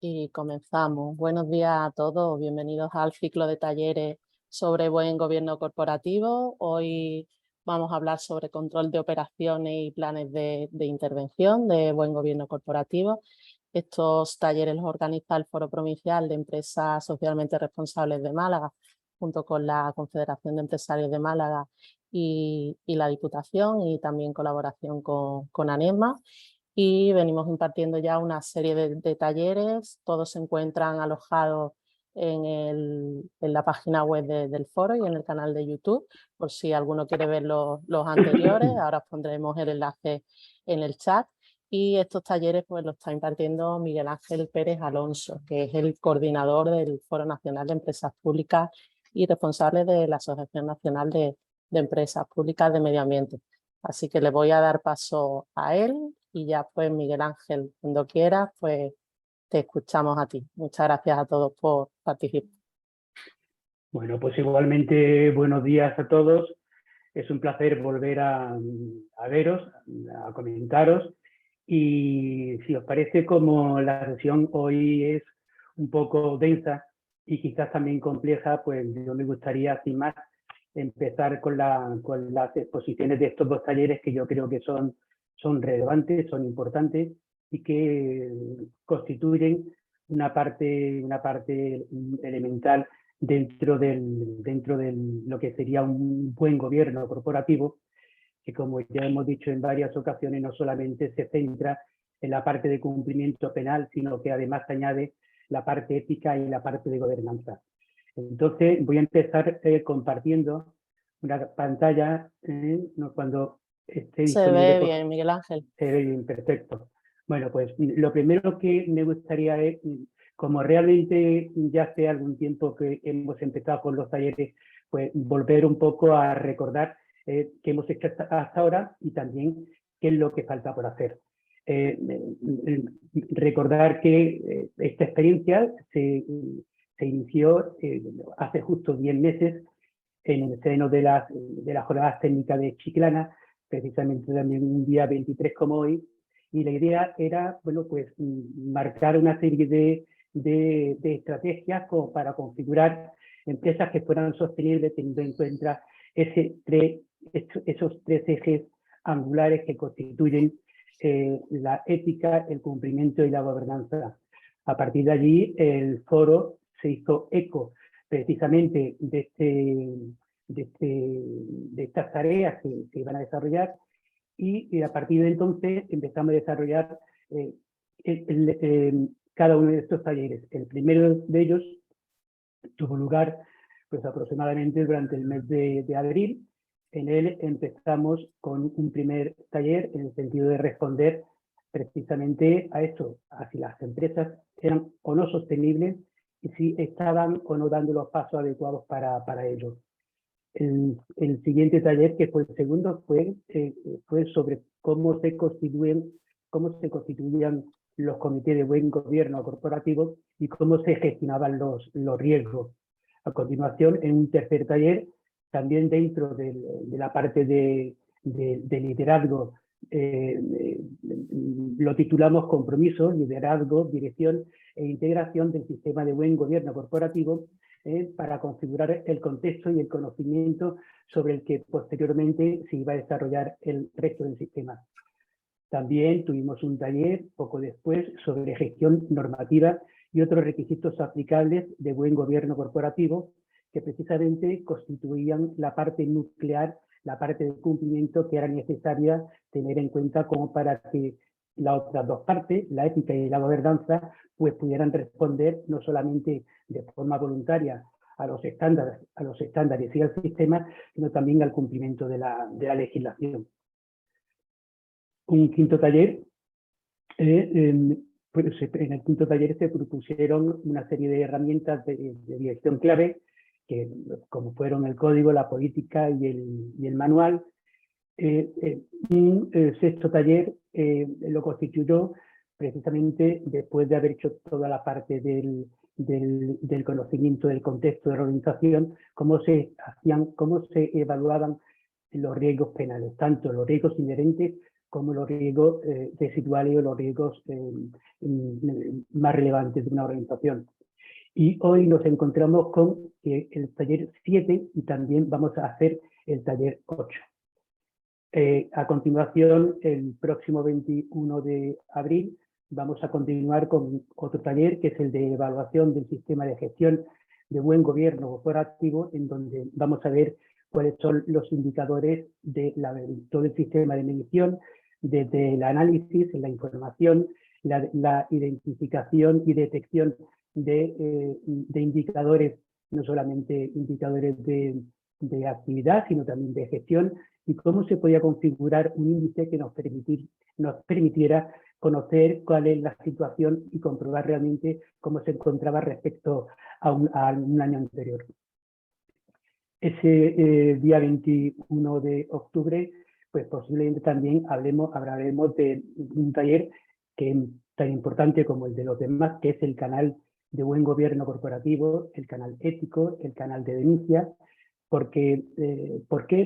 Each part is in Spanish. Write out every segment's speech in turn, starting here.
Y comenzamos. Buenos días a todos, bienvenidos al ciclo de talleres sobre buen gobierno corporativo. Hoy vamos a hablar sobre control de operaciones y planes de intervención de buen gobierno corporativo. Estos talleres los organiza el Foro Provincial de Empresas Socialmente Responsables de Málaga, junto con la Confederación de Empresarios de Málaga y la Diputación, y también colaboración con ANESMA. Y venimos impartiendo ya una serie de talleres. Todos se encuentran alojados en la página web del foro y en el canal de YouTube, por si alguno quiere ver los anteriores. Ahora os pondremos el enlace en el chat. Y estos talleres pues los está impartiendo Miguel Ángel Pérez Alonso, que es el coordinador del Foro Nacional de Empresas Públicas y responsable de la Asociación Nacional de Empresas Públicas de Medio Ambiente. Así que le voy a dar paso a él y ya pues Miguel Ángel, cuando quieras, pues te escuchamos a ti. Muchas gracias a todos por participar. Bueno, pues igualmente buenos días a todos. Es un placer volver a veros, a comentaros. Y si os parece, como la sesión hoy es un poco densa y quizás también compleja, pues yo me gustaría, sin más, empezar con las exposiciones de estos dos talleres que yo creo que son relevantes, son importantes y que constituyen una parte elemental dentro de lo que sería un buen gobierno corporativo, que como ya hemos dicho en varias ocasiones, no solamente se centra en la parte de cumplimiento penal, sino que además añade la parte ética y la parte de gobernanza. Entonces voy a empezar compartiendo una pantalla, cuando esté Se disponible. ve bien, Miguel Ángel. Se ve bien, perfecto. Bueno, pues lo primero que me gustaría es, como realmente ya hace algún tiempo que hemos empezado con los talleres, pues volver un poco a recordar qué hemos hecho hasta ahora y también qué es lo que falta por hacer. Recordar que esta experiencia se inició hace justo 10 meses en el seno de las jornadas técnicas de Chiclana, precisamente también un día 23 como hoy, y la idea era, bueno, pues marcar una serie de estrategias como para configurar empresas que fueran sostenibles, teniendo en cuenta esos tres ejes angulares que constituyen la ética, el cumplimiento y la gobernanza. A partir de allí, el foro se hizo eco precisamente de estas tareas que se iban a desarrollar, y a partir de entonces empezamos a desarrollar cada uno de estos talleres. El primero de ellos tuvo lugar pues aproximadamente durante el mes de abril. En él empezamos con un primer taller en el sentido de responder precisamente a esto, a si las empresas eran o no sostenibles y si estaban o no dando los pasos adecuados para ello. El siguiente taller, que fue el segundo, fue sobre cómo se constituían los comités de buen gobierno corporativo y cómo se gestionaban los riesgos. A continuación, en un tercer taller, también dentro de la parte de liderazgo, lo titulamos Compromiso, Liderazgo, Dirección e Integración del Sistema de Buen Gobierno Corporativo, para configurar el contexto y el conocimiento sobre el que posteriormente se iba a desarrollar el resto del sistema. También tuvimos un taller poco después sobre gestión normativa y otros requisitos aplicables de buen gobierno corporativo, que precisamente constituían la parte nuclear, la parte de cumplimiento que era necesaria tener en cuenta como para que las otras dos partes, la ética y la gobernanza, pues pudieran responder no solamente de forma voluntaria a los estándares y al sistema, sino también al cumplimiento de la legislación. Un quinto taller, pues en el quinto taller se propusieron una serie de herramientas de dirección clave, que como fueron el código, la política y el manual. Un sexto taller lo constituyó precisamente después de haber hecho toda la parte del conocimiento del contexto de la organización, cómo se evaluaban los riesgos penales, tanto los riesgos inherentes como los riesgos residuales o los riesgos más relevantes de una organización. Y hoy nos encontramos con el taller 7 y también vamos a hacer el taller 8. A continuación, el próximo 21 de abril, vamos a continuar con otro taller, que es el de evaluación del sistema de gestión de buen gobierno corporativo, en donde vamos a ver cuáles son los indicadores de todo el sistema de medición, desde el análisis, la información, la identificación y detección de indicadores, no solamente indicadores de actividad, sino también de gestión, y cómo se podía configurar un índice que nos permitiera conocer cuál es la situación y comprobar realmente cómo se encontraba respecto a un año anterior. Ese día 21 de octubre, pues posiblemente también hablaremos de un taller que es tan importante como el de los demás, que es el canal de buen gobierno corporativo, el canal ético, el canal de denuncia. ¿Por qué?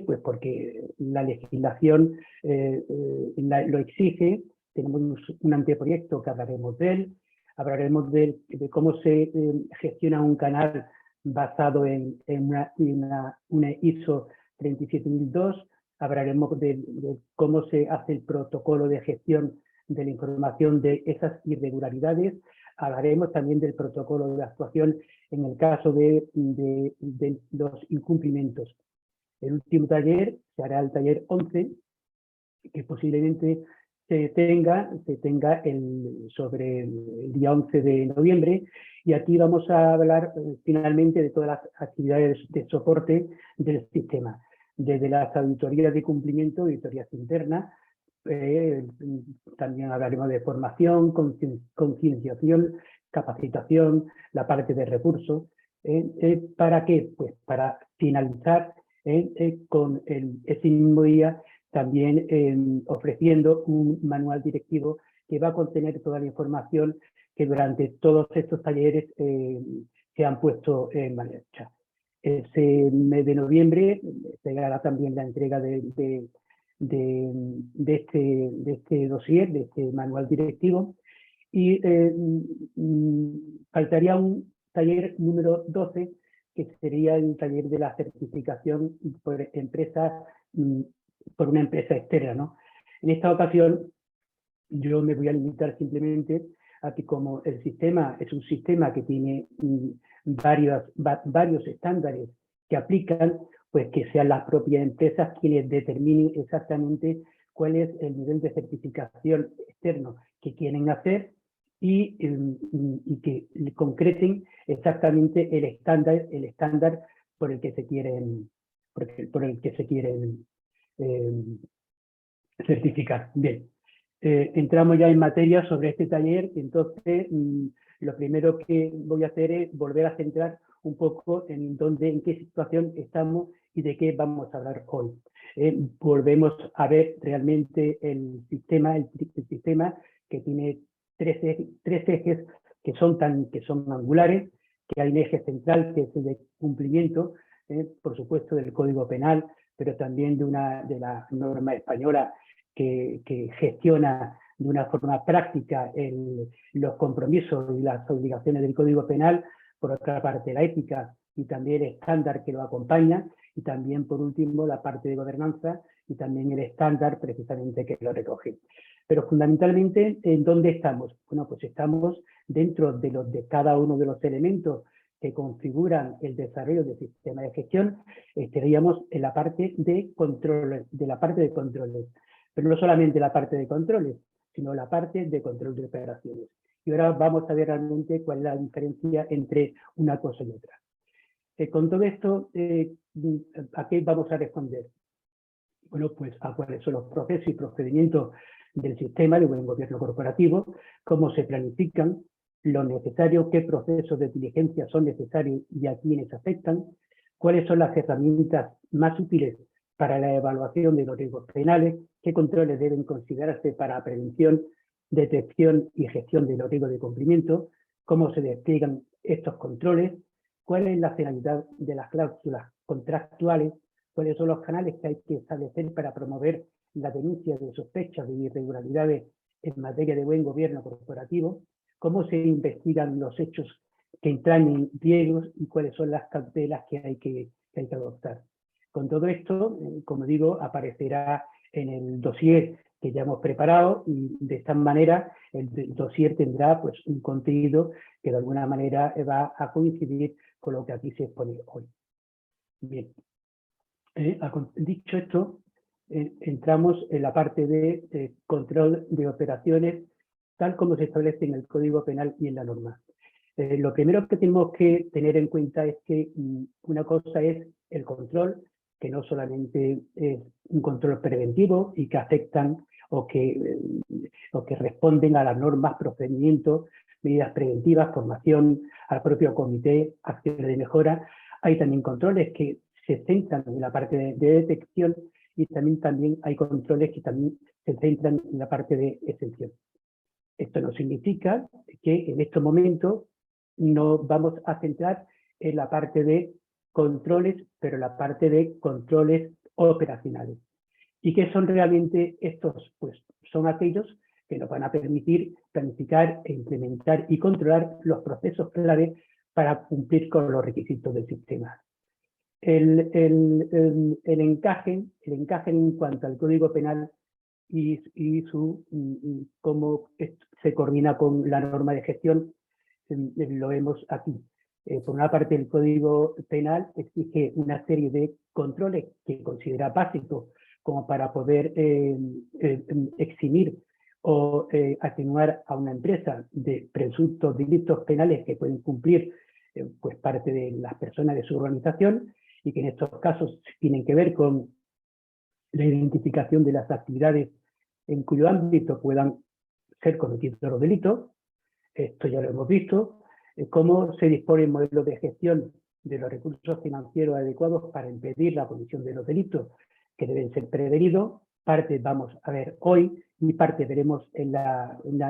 Pues porque la legislación lo exige. Tenemos un anteproyecto que hablaremos de cómo se gestiona un canal basado en una ISO 37002, hablaremos de cómo se hace el protocolo de gestión de la información de esas irregularidades, hablaremos también del protocolo de actuación en el caso de los incumplimientos. El último taller será el taller 11, que posiblemente se tenga sobre el día 11 de noviembre, y aquí vamos a hablar finalmente de todas las actividades de soporte del sistema, desde las auditorías de cumplimiento, auditorías internas, también hablaremos de formación, concienciación, capacitación, la parte de recursos. ¿Para qué? Pues para finalizar con ese mismo día también ofreciendo un manual directivo que va a contener toda la información que durante todos estos talleres se han puesto en marcha. Ese mes de noviembre se hará también la entrega de este dossier, de este manual directivo, y faltaría un taller número 12, que sería el taller de la certificación por una empresa externa, ¿no? En esta ocasión yo me voy a limitar simplemente a que, como el sistema es un sistema que tiene varios estándares que aplican, pues que sean las propias empresas quienes determinen exactamente cuál es el nivel de certificación externo que quieren hacer y que concreten exactamente el estándar por el que se quieren certificar. Bien, entramos ya en materia sobre este taller. Entonces lo primero que voy a hacer es volver a centrar un poco en qué situación estamos y de qué vamos a hablar hoy. Volvemos a ver realmente el sistema que tiene tres ejes que son angulares, que hay un eje central que es el de cumplimiento, por supuesto del Código Penal, pero también de la norma española que gestiona de una forma práctica los compromisos y las obligaciones del Código Penal. Por otra parte, la ética y también el estándar que lo acompaña, y también, por último, la parte de gobernanza y también el estándar precisamente que lo recoge. Pero fundamentalmente, ¿en dónde estamos? Bueno, pues estamos dentro de cada uno de los elementos que configuran el desarrollo del sistema de gestión. Estaríamos en la parte de controles, pero no solamente la parte de controles, sino la parte de control de operaciones. Y ahora vamos a ver realmente cuál es la diferencia entre una cosa y otra. Con todo esto, ¿a qué vamos a responder? Bueno, pues a cuáles son los procesos y procedimientos del sistema de buen gobierno corporativo, cómo se planifican, lo necesario, qué procesos de diligencia son necesarios y a quiénes afectan, cuáles son las herramientas más útiles para la evaluación de los riesgos penales, qué controles deben considerarse para prevención, detección y gestión de los riesgos de cumplimiento, cómo se despliegan estos controles, cuál es la finalidad de las cláusulas contractuales, cuáles son los canales que hay que establecer para promover la denuncia de sospechas de irregularidades en materia de buen gobierno corporativo, cómo se investigan los hechos que entrañen riesgos y cuáles son las cautelas que hay que adoptar. Con todo esto, como digo, aparecerá en el dossier que ya hemos preparado y de esta manera el dossier tendrá pues, un contenido que de alguna manera va a coincidir con lo que aquí se expone hoy. Bien, dicho esto, entramos en la parte de control de operaciones tal como se establece en el Código Penal y en la norma. Lo primero que tenemos que tener en cuenta es que una cosa es el control, que no solamente es un control preventivo y que afectan o que responden a las normas, procedimientos, medidas preventivas, formación al propio comité, acciones de mejora. Hay también controles que se centran en la parte de detección y también hay controles que también se centran en la parte de exención. Esto no significa que en estos momentos nos vamos a centrar en la parte de controles, pero en la parte de controles operacionales. ¿Y qué son realmente estos? Pues son aquellos que nos van a permitir planificar e implementar y controlar los procesos clave para cumplir con los requisitos del sistema. El encaje en cuanto al Código Penal y cómo se coordina con la norma de gestión, lo vemos aquí. Por una parte, el Código Penal exige una serie de controles que considera básicos como para poder eximir o atenuar a una empresa de presuntos delitos penales que pueden cumplir pues parte de las personas de su organización y que en estos casos tienen que ver con la identificación de las actividades en cuyo ámbito puedan ser cometidos los delitos. Esto ya lo hemos visto. Cómo se dispone modelos de gestión de los recursos financieros adecuados para impedir la comisión de los delitos que deben ser prevenidos. Parte vamos a ver hoy y parte veremos en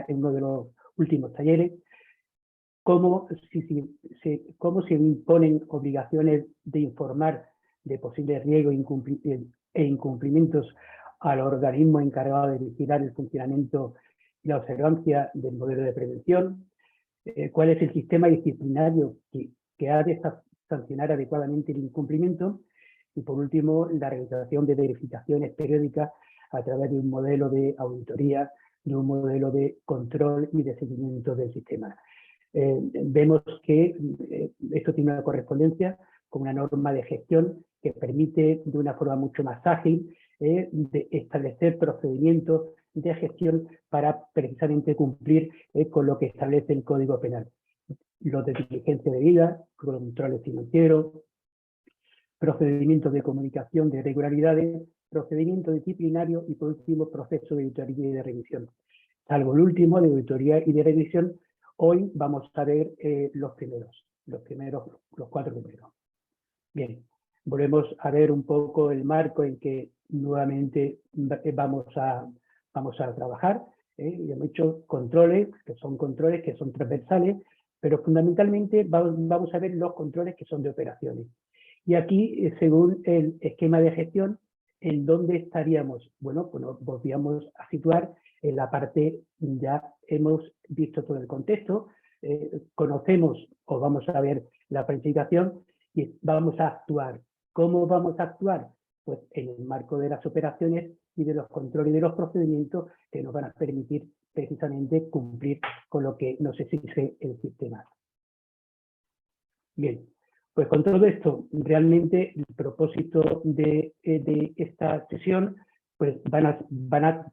uno de los últimos talleres. Cómo se imponen obligaciones de informar de posibles riesgos e incumplimientos al organismo encargado de vigilar el funcionamiento y la observancia del modelo de prevención, cuál es el sistema disciplinario que ha de sancionar adecuadamente el incumplimiento y, por último, la realización de verificaciones periódicas a través de un modelo de auditoría, de un modelo de control y de seguimiento del sistema. Vemos que esto tiene una correspondencia con una norma de gestión que permite de una forma mucho más ágil de establecer procedimientos de gestión para precisamente cumplir con lo que establece el Código Penal. Los de diligencia debida, controles financieros, procedimientos de comunicación de irregularidades, procedimiento disciplinario y, por último, proceso de auditoría y de revisión. Salvo el último, de auditoría y de revisión, hoy vamos a ver los cuatro primeros. Bien, volvemos a ver un poco el marco en que nuevamente vamos a trabajar. Y hemos hecho controles que son transversales, pero fundamentalmente vamos a ver los controles que son de operaciones. Y aquí, según el esquema de gestión, ¿en dónde estaríamos? Bueno, pues nos volvíamos a situar en la parte, ya hemos visto todo el contexto, conocemos o vamos a ver la planificación y vamos a actuar. ¿Cómo vamos a actuar? Pues en el marco de las operaciones y de los controles y de los procedimientos que nos van a permitir precisamente cumplir con lo que nos exige el sistema. Bien, pues con todo esto, realmente el propósito de esta sesión pues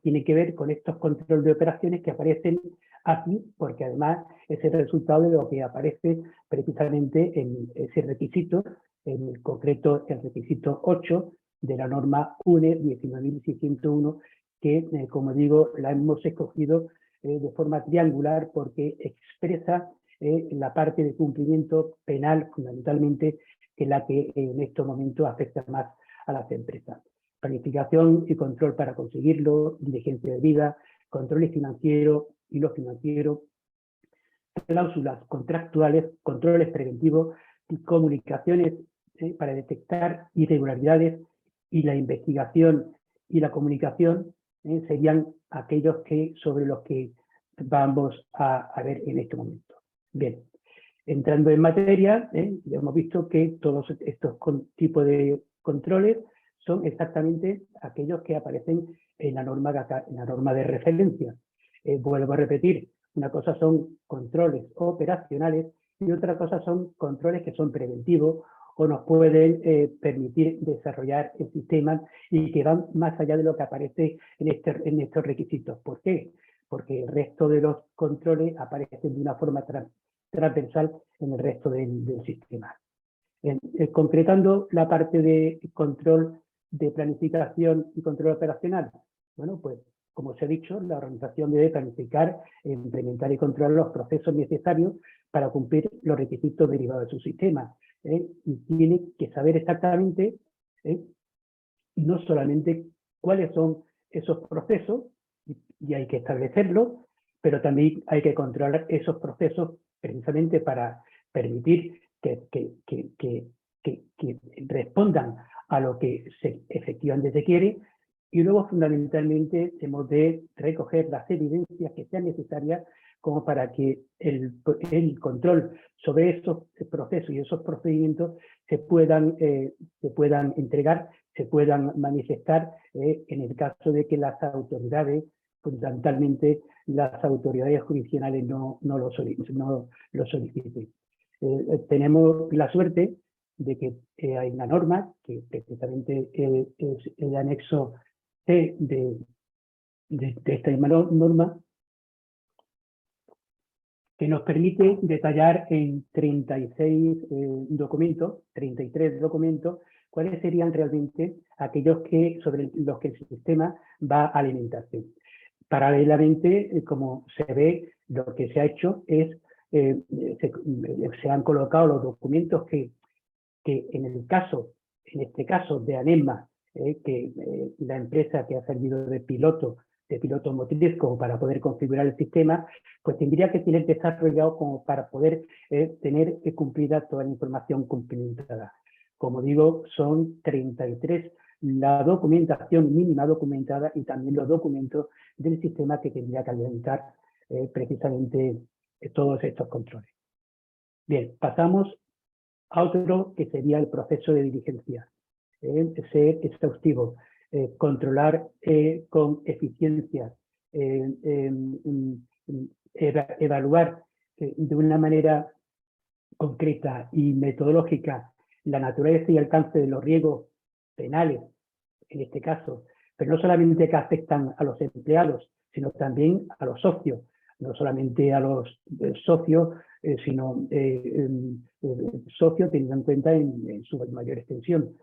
tiene que ver con estos controles de operaciones que aparecen aquí, porque además es el resultado de lo que aparece precisamente en ese requisito, en concreto el requisito 8 de la norma UNE 19.601, que, como digo, la hemos escogido de forma triangular porque expresa la parte de cumplimiento penal, fundamentalmente, que es la que en estos momentos afecta más a las empresas. Planificación y control para conseguirlo, diligencia debida, controles financieros y no financieros, cláusulas contractuales, controles preventivos y comunicaciones para detectar irregularidades y la investigación y la comunicación serían aquellos sobre los que vamos a ver en este momento. Bien, entrando en materia, ya hemos visto que todos estos tipos de controles son exactamente aquellos que aparecen en la norma de referencia. Vuelvo a repetir, una cosa son controles operacionales y otra cosa son controles que son preventivos o nos pueden permitir desarrollar el sistema y que van más allá de lo que aparece en estos requisitos. ¿Por qué? Porque el resto de los controles aparecen de una forma transversal en el resto del sistema. Concretando la parte de control de planificación y control operacional, bueno, pues como os he dicho, la organización debe planificar, implementar y controlar los procesos necesarios para cumplir los requisitos derivados de su sistema. Y tiene que saber exactamente, no solamente cuáles son esos procesos, y hay que establecerlos, pero también hay que controlar esos procesos precisamente para permitir que respondan a lo que efectivamente se quiere. Y luego, fundamentalmente, hemos de recoger las evidencias que sean necesarias como para que el control sobre esos procesos y esos procedimientos se puedan entregar, se puedan manifestar en el caso de que las autoridades, fundamentalmente las autoridades jurisdiccionales, no lo soliciten. Tenemos la suerte de que hay una norma que precisamente es el anexo C de esta misma norma, que nos permite detallar en 33 documentos, cuáles serían realmente aquellos sobre los que el sistema va a alimentarse. Paralelamente, como se ve, lo que se ha hecho es, se han colocado los documentos que en este caso de ANESMA, la empresa que ha servido de piloto motriz como para poder configurar el sistema, pues tendría que tener desarrollado como para poder tener cumplida toda la información cumplimentada. Como digo, son 33 la documentación mínima documentada y también los documentos del sistema que tendría que alimentar precisamente todos estos controles. Bien, pasamos a otro que sería el proceso de diligencia. Ser exhaustivo, controlar con eficiencia, evaluar de una manera concreta y metodológica la naturaleza y alcance de los riesgos penales, en este caso, pero no solamente que afectan a los empleados, sino también a los socios, no solamente a los socios, sino socios teniendo en cuenta en su mayor extensión,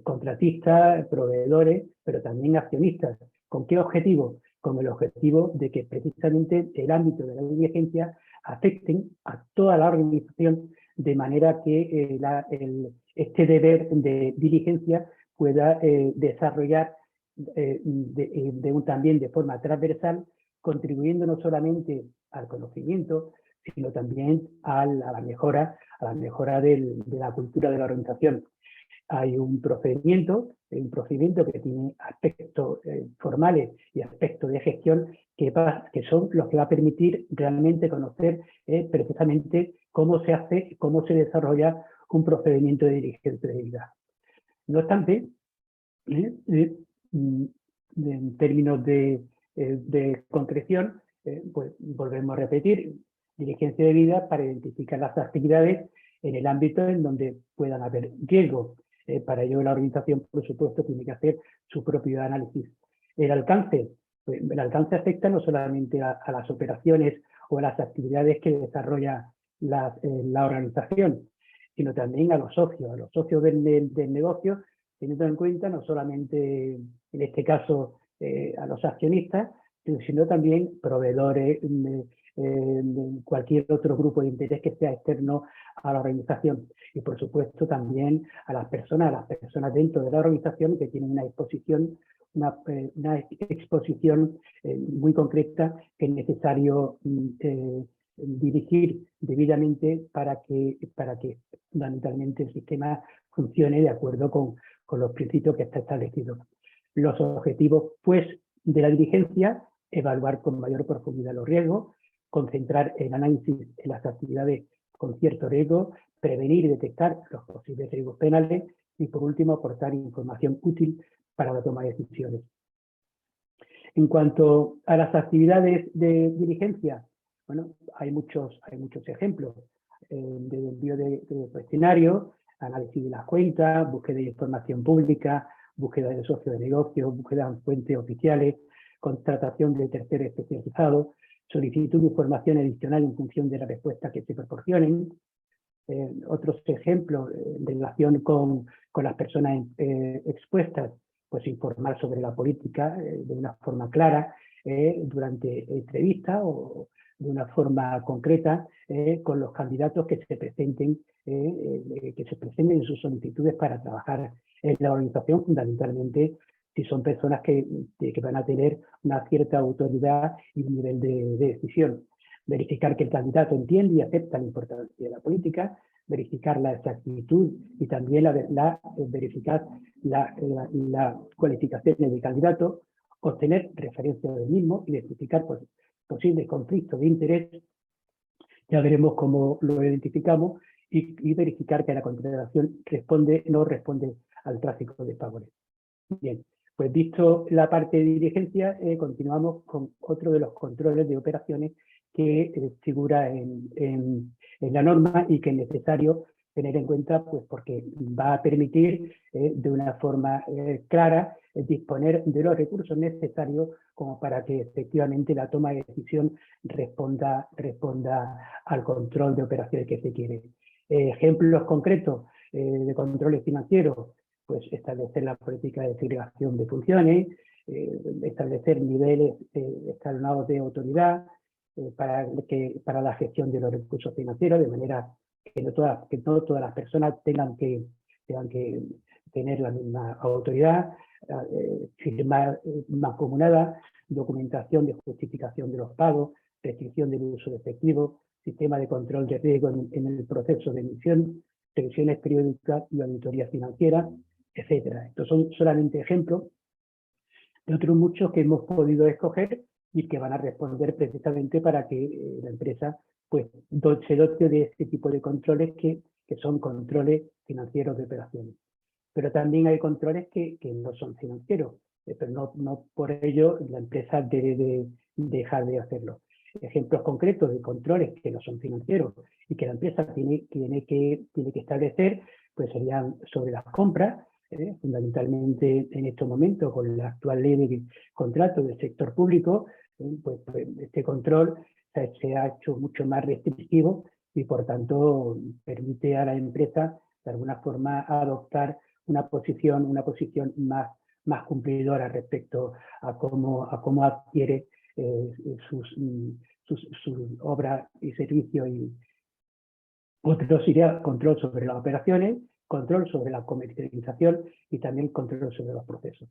contratistas, proveedores, pero también accionistas. ¿Con qué objetivo? Con el objetivo de que precisamente el ámbito de la diligencia afecten a toda la organización de manera que este deber de diligencia pueda desarrollar también de forma transversal, contribuyendo no solamente al conocimiento, sino también a la mejora de la cultura de la organización. Hay un procedimiento que tiene aspectos formales y aspectos de gestión que son los que va a permitir realmente conocer precisamente cómo se desarrolla un procedimiento de diligencia debida. No obstante, en términos de concreción, pues volvemos a repetir, diligencia debida para identificar las actividades en el ámbito en donde puedan haber riesgos. Para ello la organización, por supuesto, tiene que hacer su propio análisis. El alcance afecta no solamente a las operaciones o a las actividades que desarrolla la organización, sino también a los socios del negocio, teniendo en cuenta no solamente, en este caso, a los accionistas, sino también proveedores, cualquier otro grupo de interés que sea externo a la organización. Y, por supuesto, también a las personas dentro de la organización que tienen una exposición muy concreta que es necesario dirigir debidamente para que fundamentalmente el sistema funcione de acuerdo con los principios que está establecido. Los objetivos, pues, de la diligencia: evaluar con mayor profundidad los riesgos, concentrar el análisis en las actividades con cierto riesgo, prevenir y detectar los posibles riesgos penales y, por último, aportar información útil para la toma de decisiones. En cuanto a las actividades de diligencia, bueno, hay muchos ejemplos. Desde envío de cuestionarios, análisis de las cuentas, búsqueda de información pública, búsqueda de socios de negocios, búsqueda de fuentes oficiales, contratación de terceros especializados, solicitud de información adicional en función de la respuesta que se proporcionen. Otros ejemplos en relación con las personas expuestas, pues informar sobre la política de una forma clara durante entrevistas o de una forma concreta con los candidatos que se presenten en sus solicitudes para trabajar en la organización, fundamentalmente si son personas que van a tener una cierta autoridad y un nivel de decisión. Verificar que el candidato entiende y acepta la importancia de la política, verificar la exactitud y también verificar las cualificaciones del candidato, obtener referencias del mismo, identificar posibles conflictos de interés, ya veremos cómo lo identificamos, y verificar que la contratación no responde al tráfico de favores. Bien, pues visto la parte de diligencia, continuamos con otro de los controles de operaciones que figura en la norma y que es necesario tener en cuenta, pues porque va a permitir de una forma clara disponer de los recursos necesarios como para que efectivamente la toma de decisión responda al control de operaciones que se quiere. Ejemplos concretos de controles financieros: pues establecer la política de segregación de funciones, establecer niveles escalonados de autoridad para la gestión de los recursos financieros, de manera que no todas las personas tengan que tener la misma autoridad, firmar mancomunada, documentación de justificación de los pagos, restricción del uso de efectivo, sistema de control de riesgo en el proceso de emisión, revisiones periódicas y auditoría financiera, etcétera. Estos son solamente ejemplos de otros muchos que hemos podido escoger y que van a responder precisamente para que la empresa pues se dote de este tipo de controles que son controles financieros de operaciones. Pero también hay controles que no son financieros, pero no por ello la empresa debe de dejar de hacerlo. Ejemplos concretos de controles que no son financieros y que la empresa tiene que establecer, pues serían sobre las compras, fundamentalmente en estos momentos con la actual ley de contratos del sector público, pues este control se ha hecho mucho más restrictivo y por tanto permite a la empresa de alguna forma adoptar una posición más cumplidora respecto a cómo adquiere sus obras y servicios. Y otro sería control sobre las operaciones, control sobre la comercialización y también control sobre los procesos.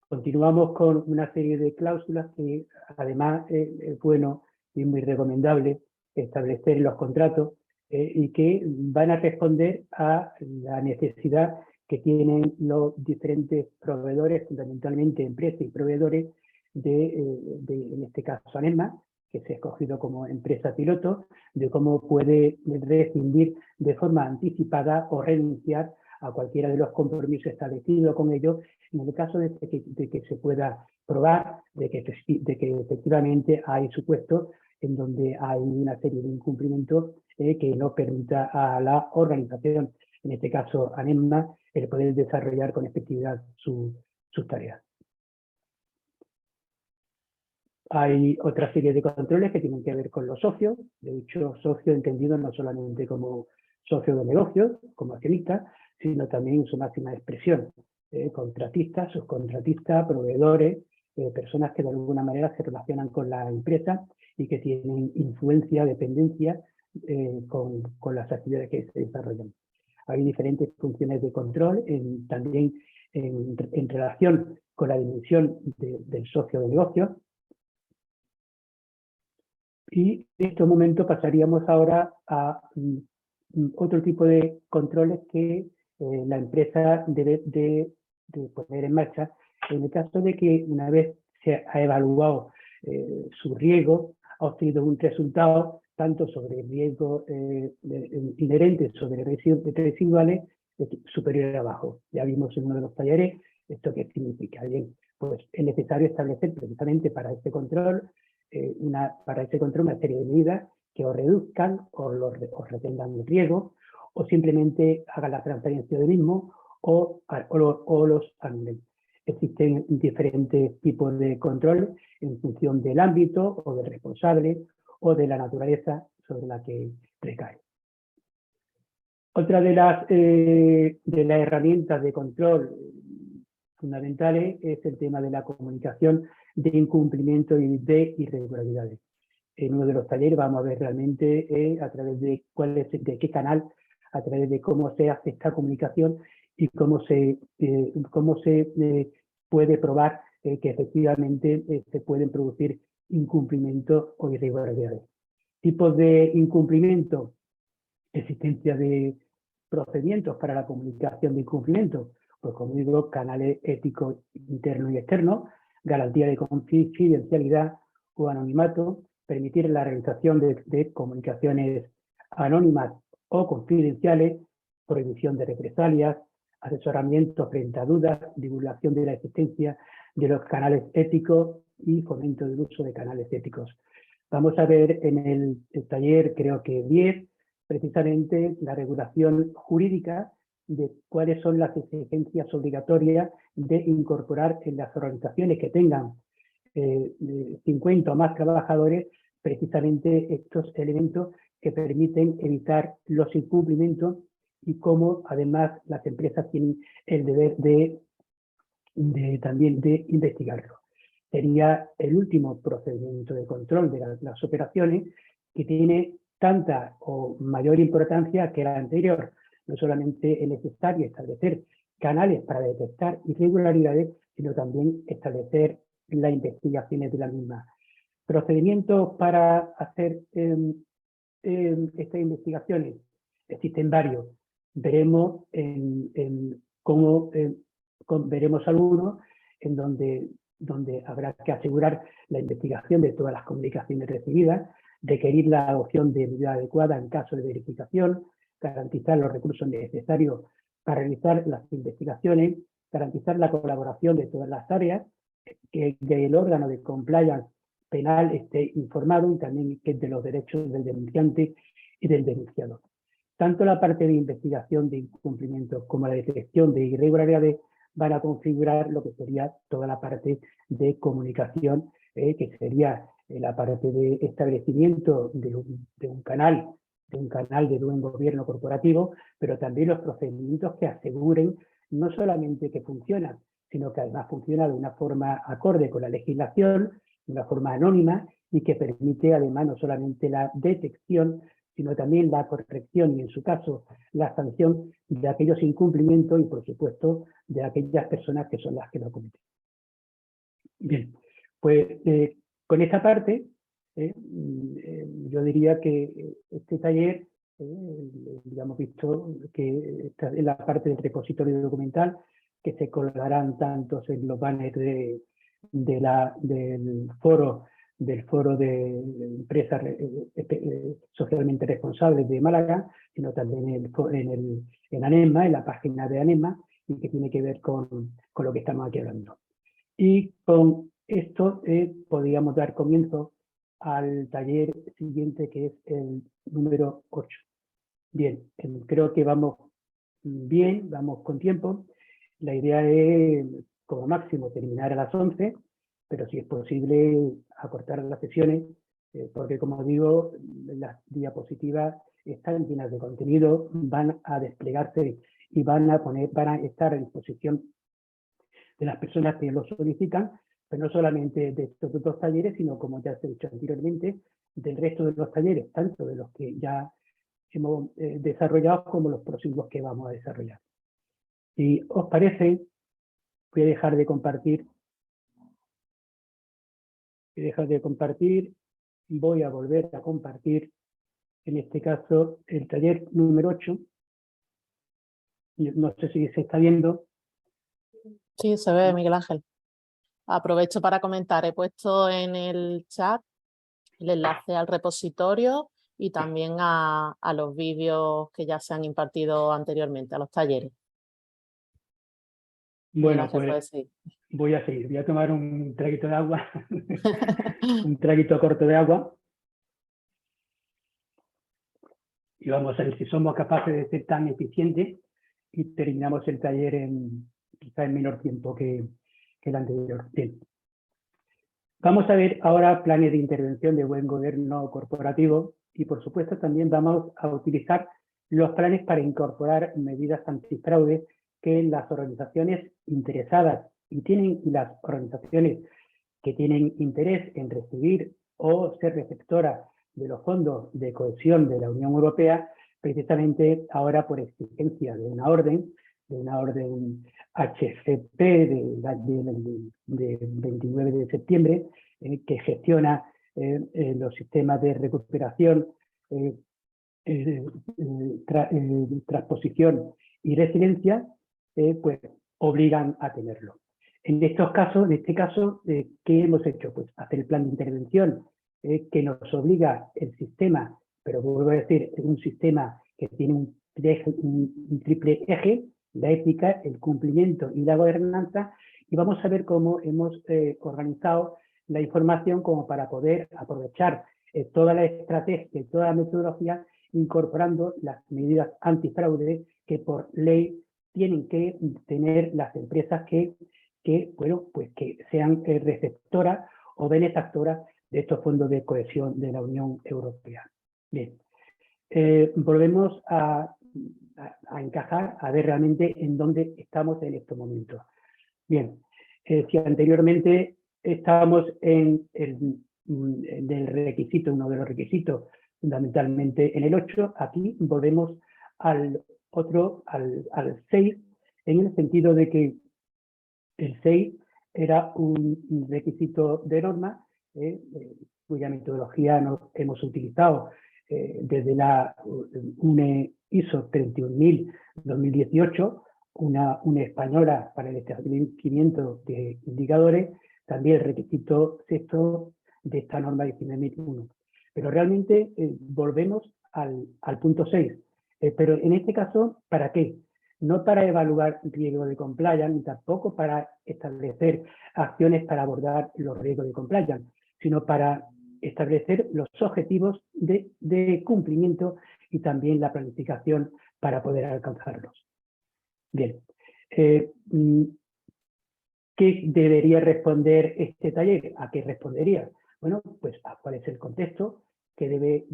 Continuamos con una serie de cláusulas que además es bueno y muy recomendable establecer en los contratos y que van a responder a la necesidad que tienen los diferentes proveedores, fundamentalmente empresas y proveedores en este caso ANESMA, que se ha escogido como empresa piloto, de cómo puede rescindir de forma anticipada o renunciar a cualquiera de los compromisos establecidos con ellos, en el caso de que se pueda probar de que efectivamente hay supuestos en donde hay una serie de incumplimientos que no permita a la organización, en este caso ANESMA, el poder desarrollar con efectividad sus tareas. Hay otra serie de controles que tienen que ver con los socios, de hecho, socio entendido no solamente como socio de negocios, como accionista, sino también en su máxima expresión, contratistas, subcontratistas, proveedores, personas que de alguna manera se relacionan con la empresa y que tienen influencia, dependencia con las actividades que se desarrollan. Hay diferentes funciones de control también en relación con la dimensión del socio de negocios. Y en este momento pasaríamos ahora a otro tipo de controles que la empresa debe de poner en marcha en el caso de que una vez se ha evaluado su riesgo, ha obtenido un resultado tanto sobre el riesgo inherente sobre residuales superior a bajo. Ya vimos en uno de los talleres esto qué significa. Bien, pues es necesario establecer precisamente para ese control una serie de medidas que o reduzcan o retengan el riesgo o simplemente hagan la transferencia del mismo o los anulen. Existen diferentes tipos de control en función del ámbito o del responsable o de la naturaleza sobre la que recae. Otra de las herramientas de control fundamentales es el tema de la comunicación de incumplimiento y de irregularidades. En uno de los talleres vamos a ver realmente a través de qué canal, a través de cómo se hace esta comunicación y cómo se puede probar que efectivamente se pueden producir incumplimientos o irregularidades. Tipos de incumplimiento: existencia de procedimientos para la comunicación de incumplimiento, pues como digo, canales éticos internos y externos, garantía de confidencialidad o anonimato, permitir la realización de comunicaciones anónimas o confidenciales, prohibición de represalias, asesoramiento frente a dudas, divulgación de la existencia de los canales éticos y fomento del uso de canales éticos. Vamos a ver en el taller, creo que 10, precisamente la regulación jurídica de cuáles son las exigencias obligatorias de incorporar en las organizaciones que tengan 50 o más trabajadores, precisamente estos elementos que permiten evitar los incumplimientos y cómo además las empresas tienen el deber también de investigarlo. Sería el último procedimiento de control de las operaciones, que tiene tanta o mayor importancia que la anterior. No solamente es necesario establecer canales para detectar irregularidades, sino también establecer las investigaciones de las mismas. Procedimientos para hacer estas investigaciones existen varios. Veremos veremos algunos en donde habrá que asegurar la investigación de todas las comunicaciones recibidas, requerir la adopción de medida adecuada en caso de verificación, garantizar los recursos necesarios para realizar las investigaciones, garantizar la colaboración de todas las áreas, que el órgano de compliance penal esté informado y también que de los derechos del denunciante y del denunciado. Tanto la parte de investigación de incumplimientos como la detección de irregularidades van a configurar lo que sería toda la parte de comunicación, que sería la parte de establecimiento de un canal de buen gobierno corporativo, pero también los procedimientos que aseguren no solamente que funcionan, sino que además funciona de una forma acorde con la legislación, de una forma anónima y que permite además no solamente la detección, sino también la corrección y en su caso la sanción de aquellos incumplimientos y por supuesto de aquellas personas que son las que lo cometen. Bien, pues con esta parte yo diría que este taller, digamos, visto que está en la parte del repositorio documental, que se colgarán tanto en los banners del foro de empresas socialmente responsables de Málaga, sino también en ANESMA, en la página de ANESMA, y que tiene que ver con lo que estamos aquí hablando. Y con esto podríamos dar comienzo al taller siguiente, que es el número 8. Bien, creo que vamos bien, vamos con tiempo. La idea es, como máximo, terminar a las 11, pero si es posible, acortar las sesiones, porque, como digo, las diapositivas están llenas de contenido, van a desplegarse y van a estar a disposición de las personas que lo solicitan, pero no solamente de estos dos talleres, sino, como ya se ha dicho anteriormente, del resto de los talleres, tanto de los que ya hemos desarrollado como los próximos que vamos a desarrollar. Si os parece, voy a dejar de compartir. Voy a volver a compartir, en este caso, el taller número 8. No sé si se está viendo. Sí, se ve, Miguel Ángel. Aprovecho para comentar, he puesto en el chat el enlace al repositorio y también a los vídeos que ya se han impartido anteriormente, a los talleres. Miguel Bueno, Ángel, pues puedes seguir. voy a seguir. Voy a tomar un traguito de agua, un traguito corto de agua, y vamos a ver si somos capaces de ser tan eficientes y terminamos el taller quizá en menor tiempo que el anterior. Bien. Vamos a ver ahora planes de intervención de buen gobierno corporativo y, por supuesto, también vamos a utilizar los planes para incorporar medidas antifraude que las organizaciones interesadas y las organizaciones que tienen interés en recibir o ser receptoras de los fondos de cohesión de la Unión Europea, precisamente ahora por exigencia de una orden HCP de 29 de septiembre, que gestiona los sistemas de recuperación, transposición y resiliencia, pues obligan a tenerlo. En este caso, ¿qué hemos hecho? Pues hacer el plan de intervención que nos obliga el sistema, pero vuelvo a decir, es un sistema que tiene un triple eje, la ética, el cumplimiento y la gobernanza, y vamos a ver cómo hemos organizado la información como para poder aprovechar toda la estrategia y toda la metodología, incorporando las medidas antifraude que por ley tienen que tener las empresas que sean receptoras o benefactoras de estos fondos de cohesión de la Unión Europea. Bien, volvemos a encajar, a ver realmente en dónde estamos en estos momentos. Bien, si anteriormente estábamos en el requisito, uno de los requisitos, fundamentalmente en el 8, aquí volvemos al 6, en el sentido de que el 6 era un requisito de norma cuya metodología hemos utilizado desde la UNE ISO 31000-2018, una española para el establecimiento de indicadores, también el requisito sexto de esta norma 19001. Pero realmente volvemos al punto 6. Pero en este caso, ¿para qué? No para evaluar riesgo de compliance, ni tampoco para establecer acciones para abordar los riesgos de compliance, sino para establecer los objetivos de cumplimiento y también la planificación para poder alcanzarlos. Bien, ¿qué debería responder este taller? ¿A qué respondería? Bueno, pues a cuál es el contexto que debe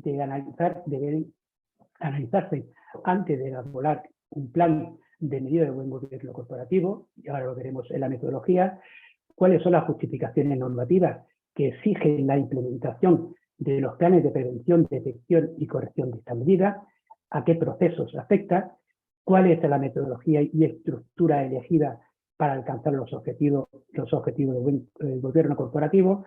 analizarse antes de elaborar un plan de medida de buen gobierno corporativo, y ahora lo veremos en la metodología, cuáles son las justificaciones normativas que exigen la implementación de los planes de prevención, detección y corrección de esta medida, a qué procesos afecta, cuál es la metodología y estructura elegida para alcanzar los objetivos de buen gobierno corporativo,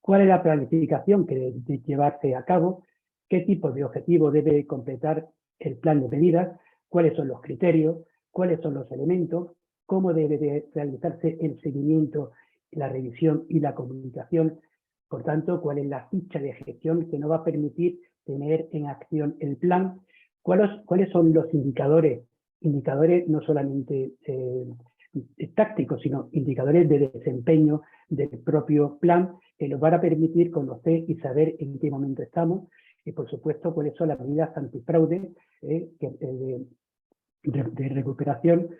cuál es la planificación que debe llevarse a cabo, qué tipo de objetivo debe completar el plan de medidas, cuáles son los criterios, cuáles son los elementos, cómo debe de realizarse el seguimiento, la revisión y la comunicación. Por tanto, cuál es la ficha de gestión que nos va a permitir tener en acción el plan, cuáles son los indicadores no solamente tácticos, sino indicadores de desempeño del propio plan que nos van a permitir conocer y saber en qué momento estamos, y por supuesto cuáles son las medidas antifraude de recuperación,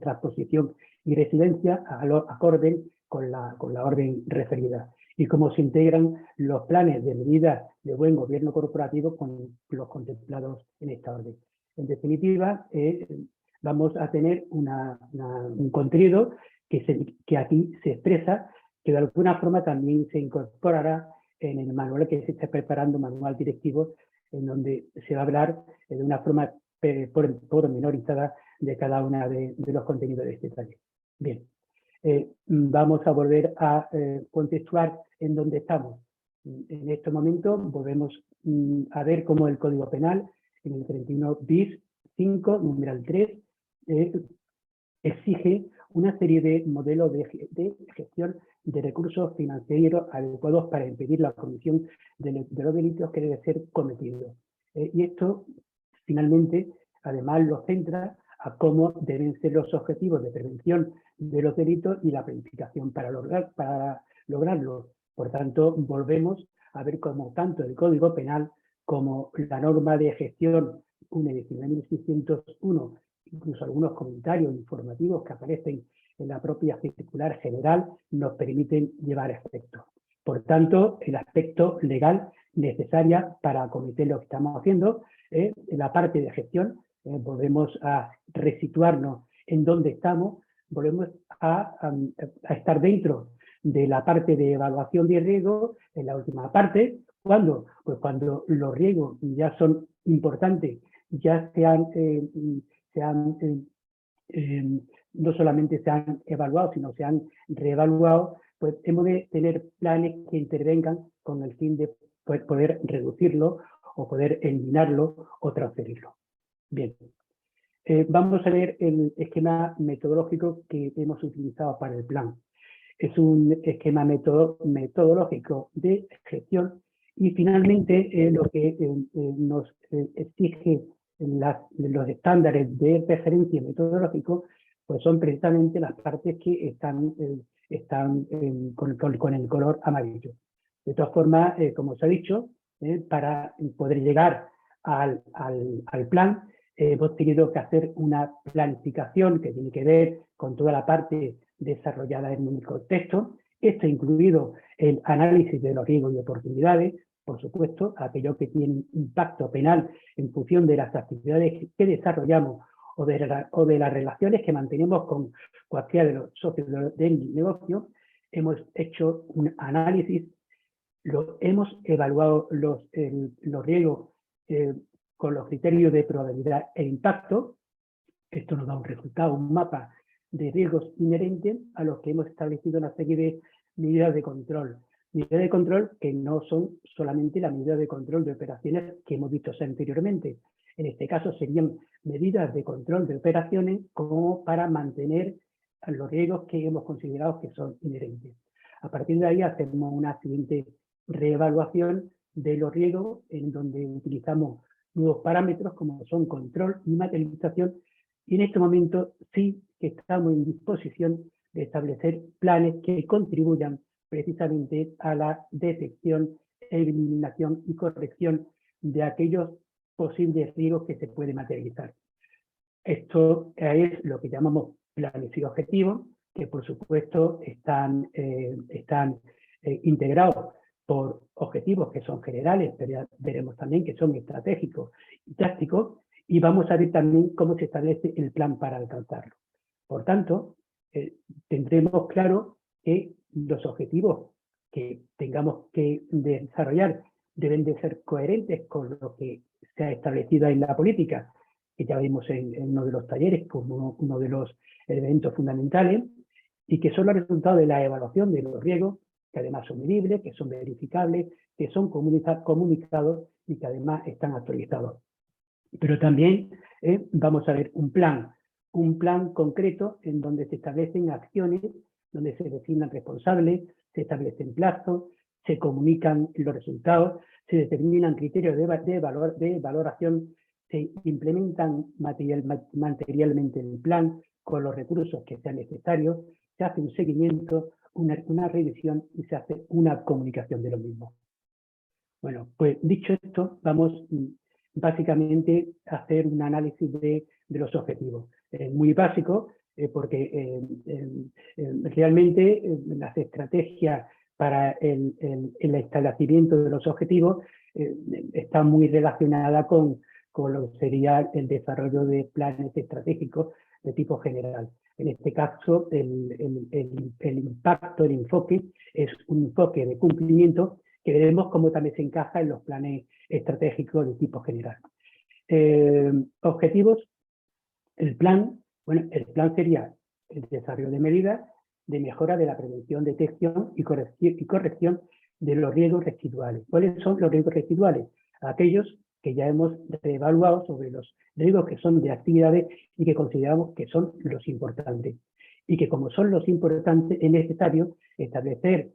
transposición y resiliencia acorde con la orden referida, y cómo se integran los planes de medidas de buen gobierno corporativo con los contemplados en esta orden. En definitiva, vamos a tener un contenido que aquí se expresa, que de alguna forma también se incorporará en el manual que se está preparando, manual directivo, en donde se va a hablar de una forma pormenorizada de cada uno de los contenidos de este taller. Bien, vamos a volver a contextuar en dónde estamos. En este momento volvemos a ver cómo el Código Penal, en el 31 bis 5, numeral 3, exige una serie de modelos de gestión de recursos financieros adecuados para impedir la comisión de los delitos que deben ser cometidos. Y esto, finalmente, además lo centra a cómo deben ser los objetivos de prevención de los delitos y la planificación para lograrlo. Por tanto, volvemos a ver cómo tanto el Código Penal como la norma de gestión 19.601, incluso algunos comentarios informativos que aparecen en la propia circular general, nos permiten llevar a efecto. Por tanto, el aspecto legal necesaria para acometer lo que estamos haciendo, en la parte de gestión, volvemos a resituarnos en donde estamos, volvemos a estar dentro de la parte de evaluación de riesgo, en la última parte. ¿Cuándo? Pues cuando los riesgos ya son importantes, ya no solamente se han evaluado, sino se han reevaluado, pues hemos de tener planes que intervengan con el fin de poder reducirlo o poder eliminarlo o transferirlo. Bien, vamos a ver el esquema metodológico que hemos utilizado para el plan. Es un esquema metodológico de gestión y finalmente lo que nos exige los estándares de referencia metodológico pues son precisamente las partes que están con el color amarillo. De todas formas, como os he dicho, para poder llegar al plan, hemos tenido que hacer una planificación que tiene que ver con toda la parte desarrollada en el contexto. Esto ha incluido el análisis de los riesgos y oportunidades, por supuesto, aquello que tiene impacto penal en función de las actividades que desarrollamos o de las relaciones que mantenemos con cualquiera de los socios del negocio. Hemos hecho un análisis, hemos evaluado los riesgos con los criterios de probabilidad e impacto. Esto nos da un resultado, un mapa de riesgos inherentes a los que hemos establecido una serie de medidas de control. Medidas de control que no son solamente la medida de control de operaciones que hemos visto anteriormente. En este caso serían medidas de control de operaciones como para mantener los riesgos que hemos considerado que son inherentes. A partir de ahí hacemos una siguiente reevaluación de los riesgos en donde utilizamos nuevos parámetros como son control y materialización, y en este momento sí que estamos en disposición de establecer planes que contribuyan precisamente a la detección, eliminación y corrección de aquellos posibles riesgos que se pueden materializar. Esto es lo que llamamos planes y objetivos, que por supuesto están integrados por objetivos que son generales, pero ya veremos también que son estratégicos y tácticos, y vamos a ver también cómo se establece el plan para alcanzarlo. Por tanto, tendremos claro que los objetivos que tengamos que desarrollar deben de ser coherentes con lo que se ha establecido en la política, que ya vimos en uno de los talleres como uno de los elementos fundamentales, y que son los resultados de la evaluación de los riesgos, que además son medibles, que son verificables, que son comunicados y que además están actualizados. Pero también vamos a ver un plan concreto en donde se establecen acciones, donde se designan responsables, se establecen plazos, se comunican los resultados, se determinan criterios de valoración, se implementan materialmente el plan con los recursos que sean necesarios, se hace un seguimiento, una revisión y se hace una comunicación de lo mismo. Bueno, pues dicho esto, vamos básicamente a hacer un análisis de los objetivos. Muy básico, porque realmente las estrategias para el establecimiento de los objetivos están muy relacionadas con lo que sería el desarrollo de planes estratégicos de tipo general. En este caso, el impacto, el enfoque, es un enfoque de cumplimiento que veremos cómo también se encaja en los planes estratégicos de tipo general. Objetivos, el plan sería el desarrollo de medidas de mejora de la prevención, detección y corrección de los riesgos residuales. ¿Cuáles son los riesgos residuales? Aquellos que ya hemos reevaluado sobre los riesgos que son de actividades y que consideramos que son los importantes. Y que como son los importantes, es necesario establecer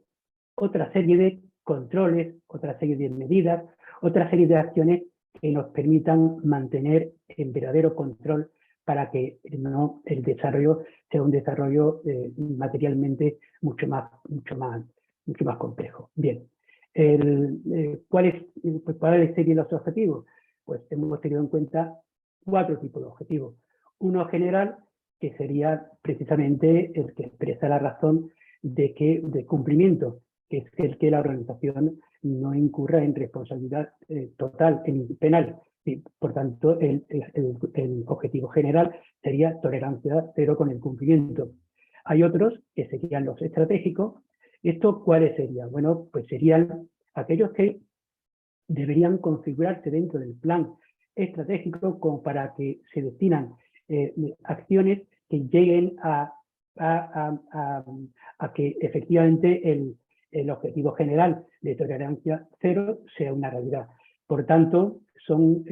otra serie de controles, otra serie de medidas, otra serie de acciones que nos permitan mantener el verdadero control para que no el desarrollo sea un desarrollo materialmente mucho más complejo. Bien, ¿cuáles serían los objetivos? Pues hemos tenido en cuenta 4 tipos de objetivos. Uno general, que sería precisamente el que expresa la razón de cumplimiento, que es el que la organización no incurra en responsabilidad total, en penal. Y, por tanto, el objetivo general sería tolerancia cero con el cumplimiento. Hay otros que serían los estratégicos. ¿Estos cuáles serían? Bueno, pues serían aquellos que deberían configurarse dentro del plan estratégico como para que se destinan acciones que lleguen a que efectivamente el objetivo general de tolerancia cero sea una realidad. Por tanto, son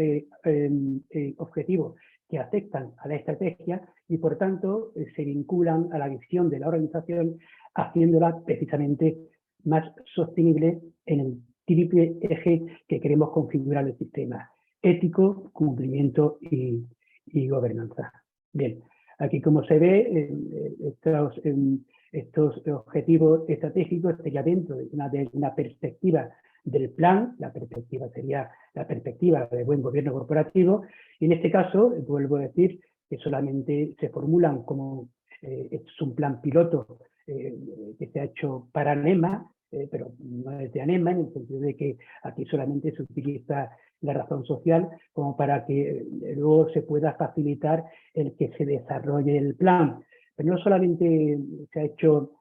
objetivos que afectan a la estrategia y, por tanto, se vinculan a la visión de la organización, haciéndola precisamente más sostenible en el triple eje que queremos configurar el sistema: ético, cumplimiento y gobernanza. Bien, aquí como se ve, estos objetivos estratégicos serían dentro de una perspectiva del plan. La perspectiva sería la perspectiva de buen gobierno corporativo, y en este caso, vuelvo a decir, que solamente se formulan como es un plan piloto que se ha hecho para ANEMA, pero no es de ANEMA, en el sentido de que aquí solamente se utiliza la razón social como para que luego se pueda facilitar el que se desarrolle el plan. Pero no solamente se ha hecho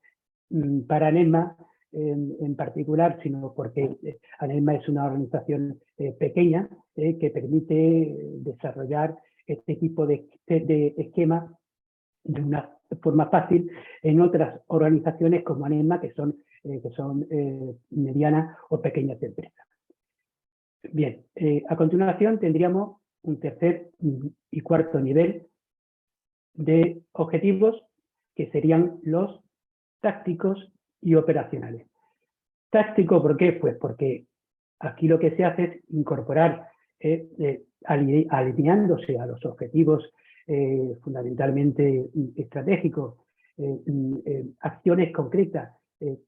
para ANEMA en particular, sino porque ANEMA es una organización pequeña que permite desarrollar este tipo de esquema de una forma fácil en otras organizaciones como ANEMA, que son medianas o pequeñas empresas. Bien, a continuación tendríamos un tercer y cuarto nivel de objetivos, que serían los tácticos y operacionales. Táctico, ¿por qué? Pues porque aquí lo que se hace es incorporar, alineándose a los objetivos fundamentalmente estratégicos, acciones concretas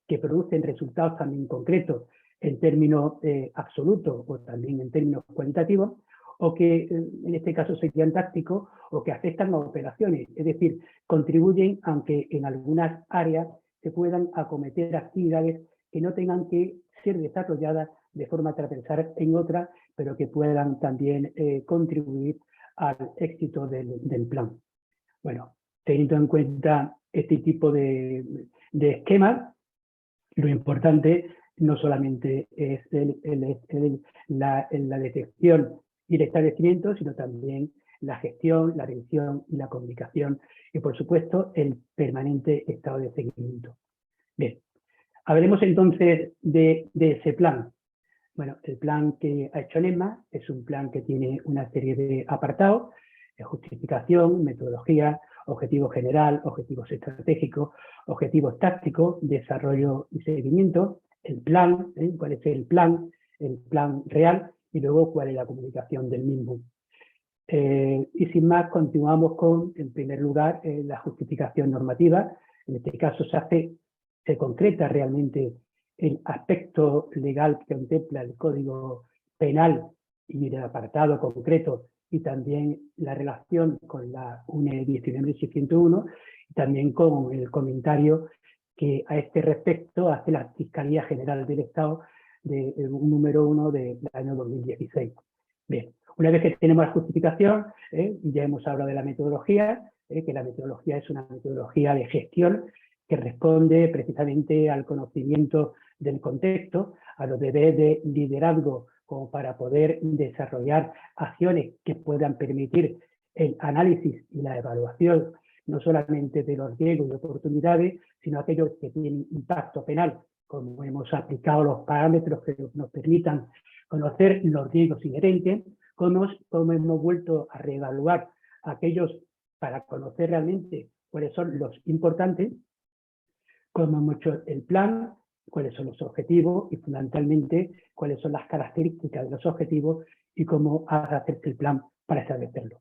que producen resultados también concretos en términos absolutos o también en términos cualitativos, o que en este caso serían tácticos o que afectan a operaciones, es decir, contribuyen, aunque en algunas áreas se puedan acometer actividades que no tengan que ser desarrolladas de forma transversal en otras, pero que puedan también contribuir al éxito del plan. Bueno, teniendo en cuenta este tipo de esquemas, lo importante no solamente es la detección y el establecimiento, sino también la gestión, la revisión y la comunicación, y por supuesto el permanente estado de seguimiento. Bien, hablemos entonces de ese plan. Bueno, el plan que ha hecho ANEMA es un plan que tiene una serie de apartados: justificación, metodología, objetivo general, objetivos estratégicos, objetivos tácticos, desarrollo y seguimiento, el plan, cuál es el plan real, y luego cuál es la comunicación del mismo. Y sin más, continuamos con, en primer lugar, la justificación normativa. En este caso se concreta realmente el aspecto legal que contempla el Código Penal y el apartado concreto, y también la relación con la UNE 19.601, y también con el comentario que a este respecto hace la Fiscalía General del Estado, número 1 del año 2016. Bien, una vez que tenemos la justificación, ya hemos hablado de la metodología, que la metodología es una metodología de gestión que responde precisamente al conocimiento del contexto, a los deberes de liderazgo, como para poder desarrollar acciones que puedan permitir el análisis y la evaluación no solamente de los riesgos y oportunidades, sino aquellos que tienen impacto penal, como hemos aplicado los parámetros que nos permitan conocer los riesgos inherentes, cómo hemos vuelto a reevaluar aquellos para conocer realmente cuáles son los importantes, cómo hemos hecho el plan, cuáles son los objetivos y fundamentalmente cuáles son las características de los objetivos y cómo ha de hacerse el plan para establecerlo.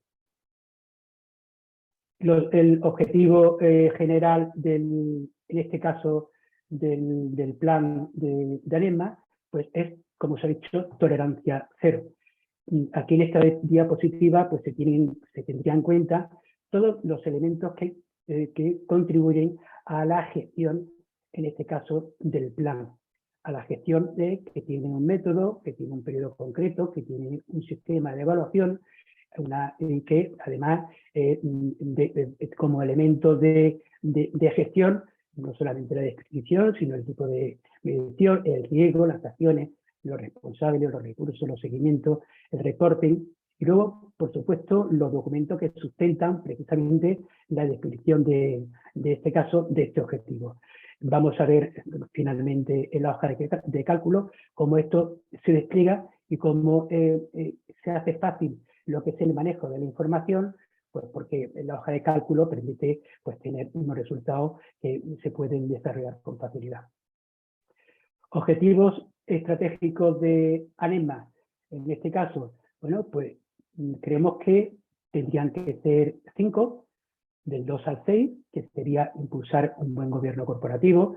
El objetivo general, en este caso, del plan de ANESMA, pues es, como os he dicho, tolerancia cero. Aquí en esta diapositiva pues se tendría en cuenta todos los elementos que contribuyen a la gestión, en este caso, del plan. A la gestión que tiene un método, que tiene un periodo concreto, que tiene un sistema de evaluación, que además como elemento de gestión, no solamente la descripción, sino el tipo de medición, el riesgo, las acciones, los responsables, los recursos, los seguimientos, el reporting, y luego, por supuesto, los documentos que sustentan precisamente la descripción de este caso, de este objetivo. Vamos a ver finalmente en la hoja de cálculo cómo esto se despliega y cómo se hace fácil lo que es el manejo de la información, pues porque la hoja de cálculo permite pues, tener unos resultados que se pueden desarrollar con facilidad. Objetivos estratégicos de ANESMA, en este caso, bueno, pues creemos que tendrían que ser 5, del 2 al 6, que sería impulsar un buen gobierno corporativo,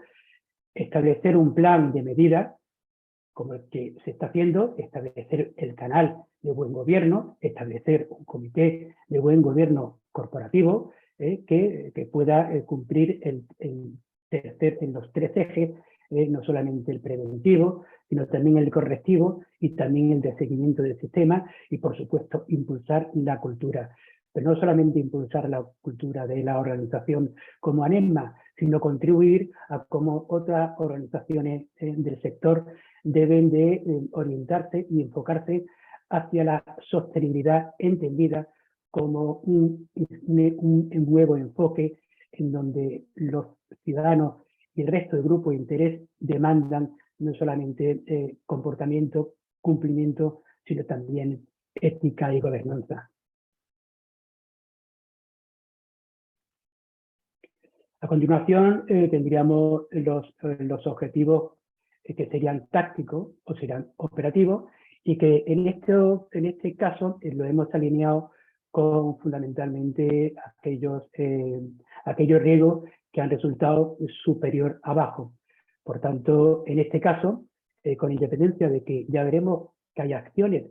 establecer un plan de medidas, como el que se está haciendo, establecer el canal de buen gobierno, establecer un comité de buen gobierno corporativo que pueda cumplir en los 3 ejes, no solamente el preventivo, sino también el correctivo y también el de seguimiento del sistema y, por supuesto, impulsar la cultura. Pero no solamente impulsar la cultura de la organización como ANESMA, sino contribuir a cómo otras organizaciones del sector deben de orientarse y enfocarse hacia la sostenibilidad entendida como un nuevo enfoque en donde los ciudadanos y el resto del grupo de interés demandan no solamente comportamiento, cumplimiento, sino también ética y gobernanza. A continuación tendríamos los objetivos que serían tácticos o serían operativos y que en este caso lo hemos alineado con fundamentalmente aquellos riesgos que han resultado superior a bajo. Por tanto, en este caso, con independencia de que ya veremos que hay acciones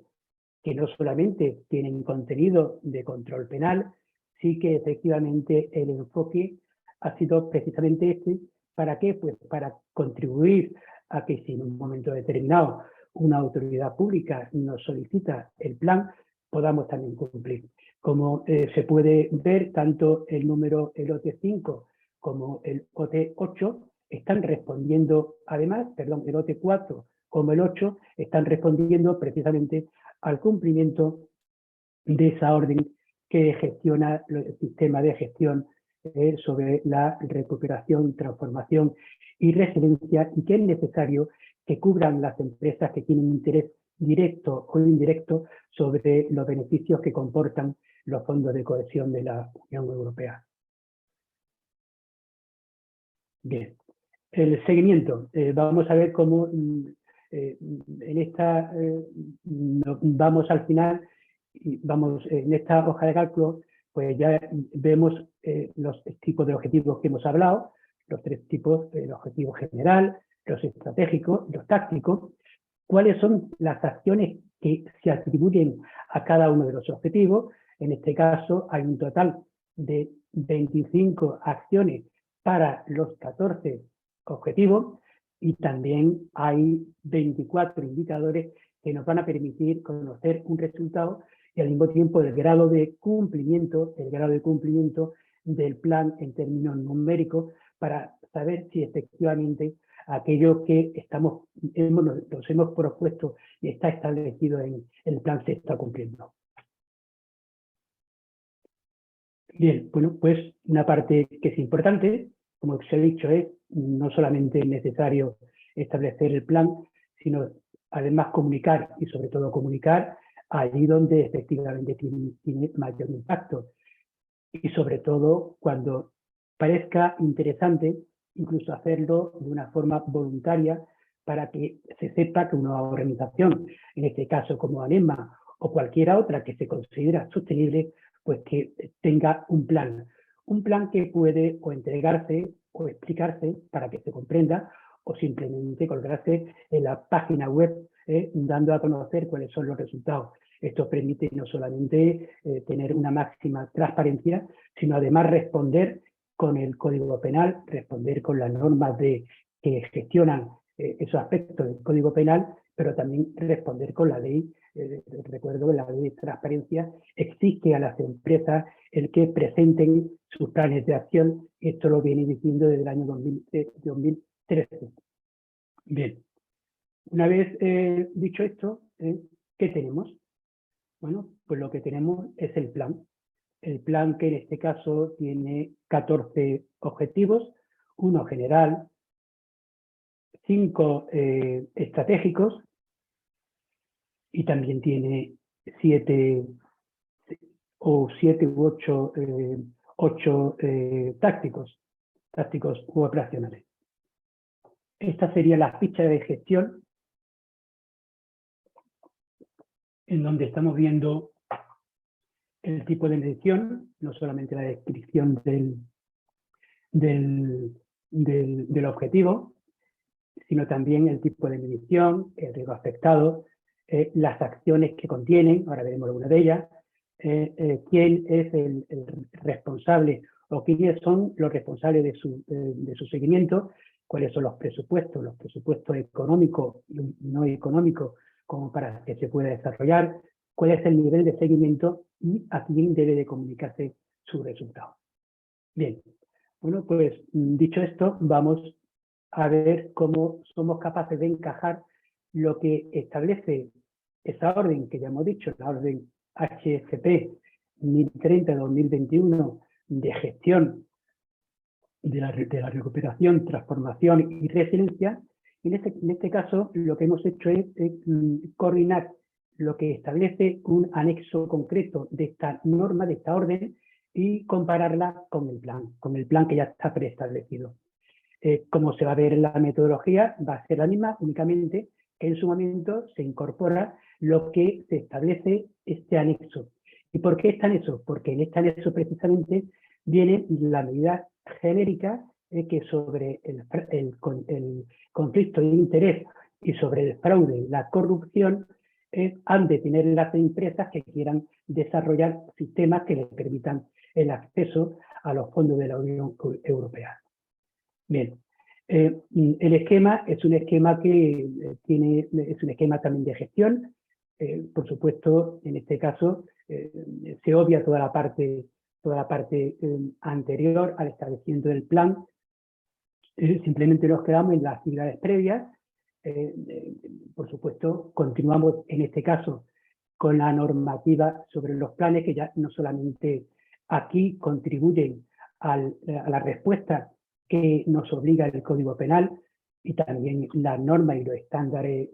que no solamente tienen contenido de control penal, sí que efectivamente el enfoque ha sido precisamente este. ¿Para qué? Pues para contribuir a que si en un momento determinado una autoridad pública nos solicita el plan, podamos también cumplir. Como se puede ver, tanto el número, el OT5 como el OT8 están respondiendo, además, perdón, el OT4 como el 8 están respondiendo precisamente al cumplimiento de esa orden que gestiona el sistema de gestión sobre la recuperación, transformación y resiliencia, y que es necesario que cubran las empresas que tienen interés directo o indirecto sobre los beneficios que comportan los fondos de cohesión de la Unión Europea. Bien, el seguimiento. Vamos a ver cómo vamos al final, en esta hoja de cálculo, pues ya vemos los tipos de objetivos que hemos hablado, los 3 tipos, el objetivo general, los estratégicos, los tácticos, cuáles son las acciones que se atribuyen a cada uno de los objetivos. En este caso hay un total de 25 acciones para los 14 objetivos y también hay 24 indicadores que nos van a permitir conocer un resultado y al mismo tiempo el grado de cumplimiento del plan en términos numéricos para saber si efectivamente aquello que nos hemos propuesto y está establecido en el plan se está cumpliendo. Bien, bueno, pues una parte que es importante, como se ha dicho, es no solamente necesario establecer el plan, sino además comunicar y sobre todo comunicar ahí donde efectivamente tiene mayor impacto. Y sobre todo cuando parezca interesante incluso hacerlo de una forma voluntaria para que se sepa que una organización, en este caso como ANEMA o cualquiera otra que se considera sostenible, pues que tenga un plan que puede o entregarse o explicarse para que se comprenda o simplemente colgarse en la página web dando a conocer cuáles son los resultados. Esto permite no solamente tener una máxima transparencia, sino además responder con el Código Penal, responder con las normas que gestionan esos aspectos del Código Penal, pero también responder con la ley. Recuerdo que la ley de transparencia exige a las empresas el que presenten sus planes de acción. Esto lo viene diciendo desde el año 2013. Bien, una vez dicho esto, ¿qué tenemos? Bueno, pues lo que tenemos es el plan. El plan que en este caso tiene 14 objetivos, uno general, 5 estratégicos y también tiene 7 u 8 tácticos u operacionales. Esta sería la ficha de gestión en donde estamos viendo el tipo de medición, no solamente la descripción del objetivo, sino también el tipo de medición, el riesgo afectado, las acciones que contienen, ahora veremos alguna de ellas, quién es el responsable o quiénes son los responsables de su seguimiento, cuáles son los presupuestos económicos y no económicos como para que se pueda desarrollar, cuál es el nivel de seguimiento y a quién debe de comunicarse su resultado. Bien, bueno, pues dicho esto, vamos a ver cómo somos capaces de encajar lo que establece esa orden que ya hemos dicho, la orden HCP 1030-2021 de gestión de la recuperación, transformación y resiliencia. En este caso, lo que hemos hecho es coordinar lo que establece un anexo concreto de esta norma, de esta orden, y compararla con el plan que ya está preestablecido. Como se va a ver en la metodología, va a ser la misma, únicamente que en su momento se incorpora lo que se establece este anexo. ¿Y por qué este anexo? Porque en este anexo precisamente viene la medida genérica que sobre el conflicto de interés y sobre el fraude y la corrupción han de tener las empresas que quieran desarrollar sistemas que les permitan el acceso a los fondos de la Unión Europea. Bien, el esquema es un esquema que es un esquema también de gestión. Por supuesto, en este caso se obvia toda la parte anterior al establecimiento del plan. Simplemente nos quedamos en las actividades previas. Por supuesto, continuamos en este caso con la normativa sobre los planes, que ya no solamente aquí contribuyen a la respuesta que nos obliga el Código Penal y también las normas y los estándares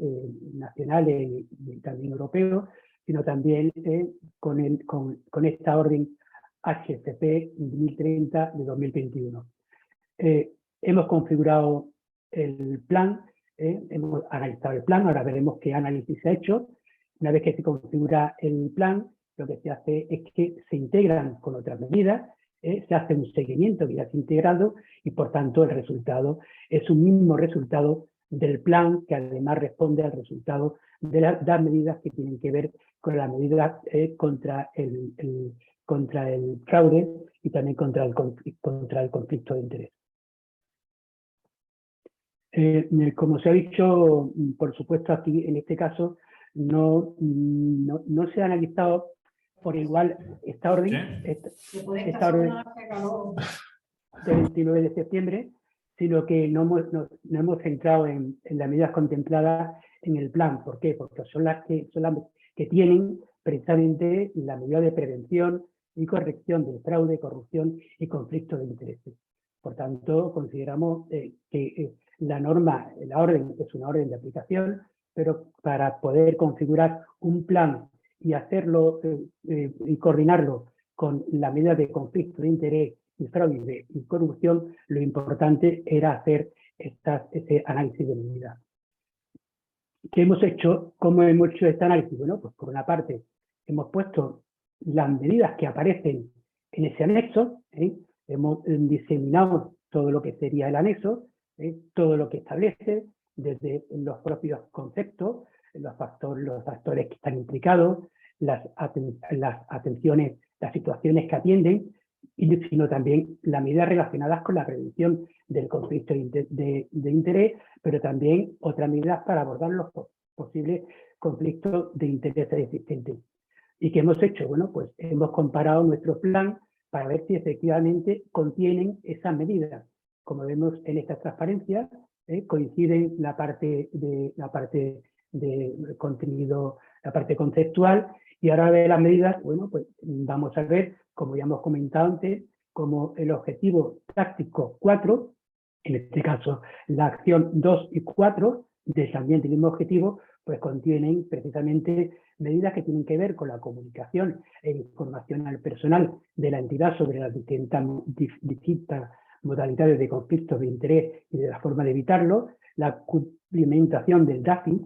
nacionales y también europeos, sino también con esta orden HCP 1030 de 2021. Hemos configurado el plan, hemos analizado el plan, ahora veremos qué análisis se ha hecho. Una vez que se configura el plan, lo que se hace es que se integran con otras medidas, se hace un seguimiento que ya se ha integrado y por tanto el resultado es un mismo resultado del plan que además responde al resultado de las medidas que tienen que ver con las medidas contra el fraude y también contra el conflicto de interés. Como se ha dicho, por supuesto aquí en este caso no se ha analizado por igual esta orden, esta orden del 29 de septiembre, sino que no hemos centrado en las medidas contempladas en el plan. ¿Por qué? Porque son las que tienen precisamente la medida de prevención y corrección del fraude, corrupción y conflicto de intereses. Por tanto, consideramos que la orden es una orden de aplicación, pero para poder configurar un plan y hacerlo y coordinarlo con la medida de conflicto de interés y fraude y corrupción, lo importante era hacer ese análisis de medida. ¿Qué hemos hecho? ¿Cómo hemos hecho este análisis? Bueno, pues por una parte hemos puesto las medidas que aparecen en ese anexo, hemos diseminado todo lo que sería el anexo, todo lo que establece, desde los propios conceptos, los factores que están implicados, las atenciones, las situaciones que atienden, sino también las medidas relacionadas con la prevención del conflicto de interés, pero también otras medidas para abordar los posibles conflictos de interés existentes. ¿Y qué hemos hecho? Bueno, pues hemos comparado nuestro plan para ver si efectivamente contienen esas medidas. Como vemos en esta transparencia, coinciden la parte de contenido, la parte conceptual, y ahora de las medidas, bueno, pues vamos a ver, como ya hemos comentado antes, como el objetivo táctico 4, en este caso la acción 2 y 4, también del mismo objetivo, pues contienen precisamente medidas que tienen que ver con la comunicación e información al personal de la entidad sobre las distintas modalidades de conflictos de interés y de la forma de evitarlo, la cumplimentación del DAFI,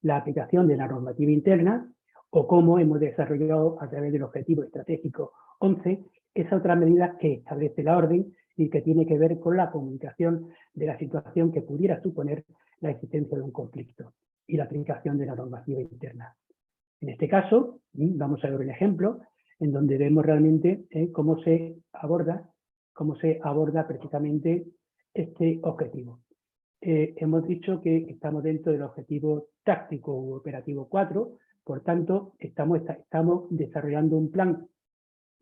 la aplicación de la normativa interna, o cómo hemos desarrollado a través del objetivo estratégico 11 esa otra medida que establece la orden y que tiene que ver con la comunicación de la situación que pudiera suponer la existencia de un conflicto y la aplicación de la normativa interna. En este caso, vamos a ver un ejemplo en donde vemos realmente cómo se aborda precisamente este objetivo. Hemos dicho que estamos dentro del objetivo táctico u operativo 4, por tanto, estamos desarrollando un plan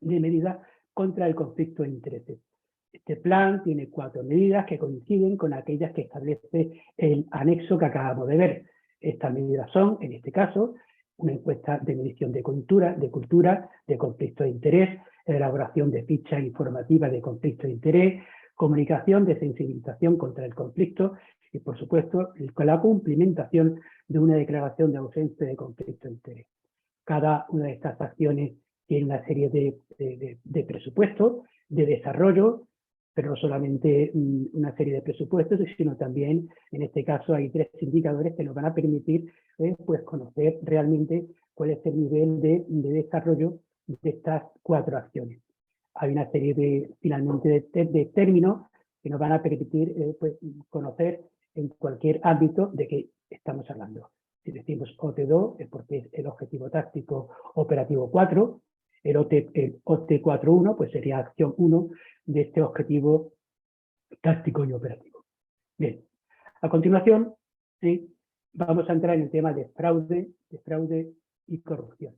de medidas contra el conflicto de intereses. Este plan tiene 4 medidas que coinciden con aquellas que establece el anexo que acabamos de ver. Estas medidas son, en este caso, una encuesta de medición de cultura, de conflicto de interés, elaboración de fichas informativas de conflicto de interés, comunicación de sensibilización contra el conflicto y, por supuesto, la cumplimentación de una declaración de ausencia de conflicto de interés. Cada una de estas acciones tiene una serie de presupuestos, de desarrollo, pero no solamente una serie de presupuestos, sino también, en este caso, hay 3 indicadores que nos van a permitir pues conocer realmente cuál es el nivel de desarrollo de estas 4 acciones. Hay una serie finalmente de términos que nos van a permitir pues, conocer en cualquier ámbito de qué estamos hablando. Si decimos OT2 es porque es el objetivo táctico operativo 4, el OT41 pues sería acción 1 de este objetivo táctico y operativo. Bien, a continuación vamos a entrar en el tema de fraude y corrupción.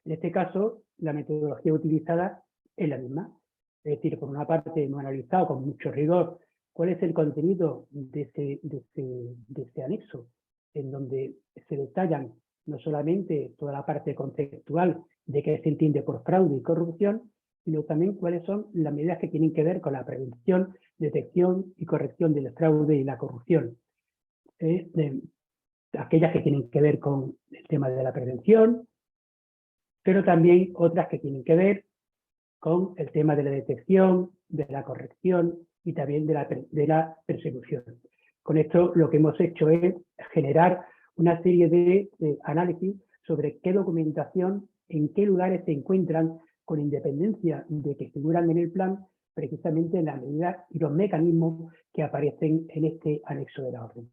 En este caso, la metodología utilizada es la misma. Es decir, por una parte hemos analizado con mucho rigor cuál es el contenido de este anexo, en donde se detallan no solamente toda la parte conceptual de qué se entiende por fraude y corrupción, sino también cuáles son las medidas que tienen que ver con la prevención, detección y corrección del fraude y la corrupción. Aquellas que tienen que ver con el tema de la prevención, pero también otras que tienen que ver con el tema de la detección, de la corrección y también de la persecución. Con esto lo que hemos hecho es generar una serie de análisis sobre qué documentación, en qué lugares se encuentran, con independencia de que figuran en el plan, precisamente las medidas y los mecanismos que aparecen en este anexo de la orden.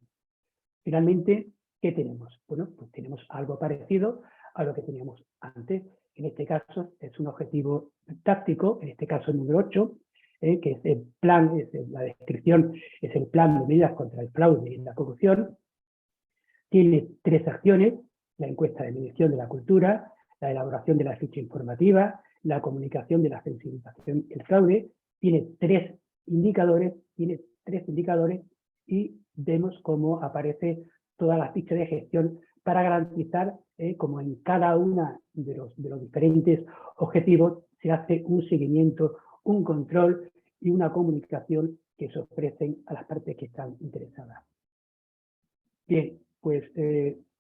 Finalmente, ¿qué tenemos? Bueno, pues tenemos algo parecido a lo que teníamos antes. En este caso es un objetivo táctico, en este caso el número 8, que es el plan, la descripción, es el plan de medidas contra el fraude y la corrupción. Tiene 3 acciones: la encuesta de medición de la cultura, la elaboración de la ficha informativa, la comunicación de la sensibilización y el fraude. Tiene 3 indicadores, y vemos cómo aparece toda la ficha de gestión para garantizar como en cada uno de los diferentes objetivos se hace un seguimiento, un control y una comunicación que se ofrecen a las partes que están interesadas. Bien, pues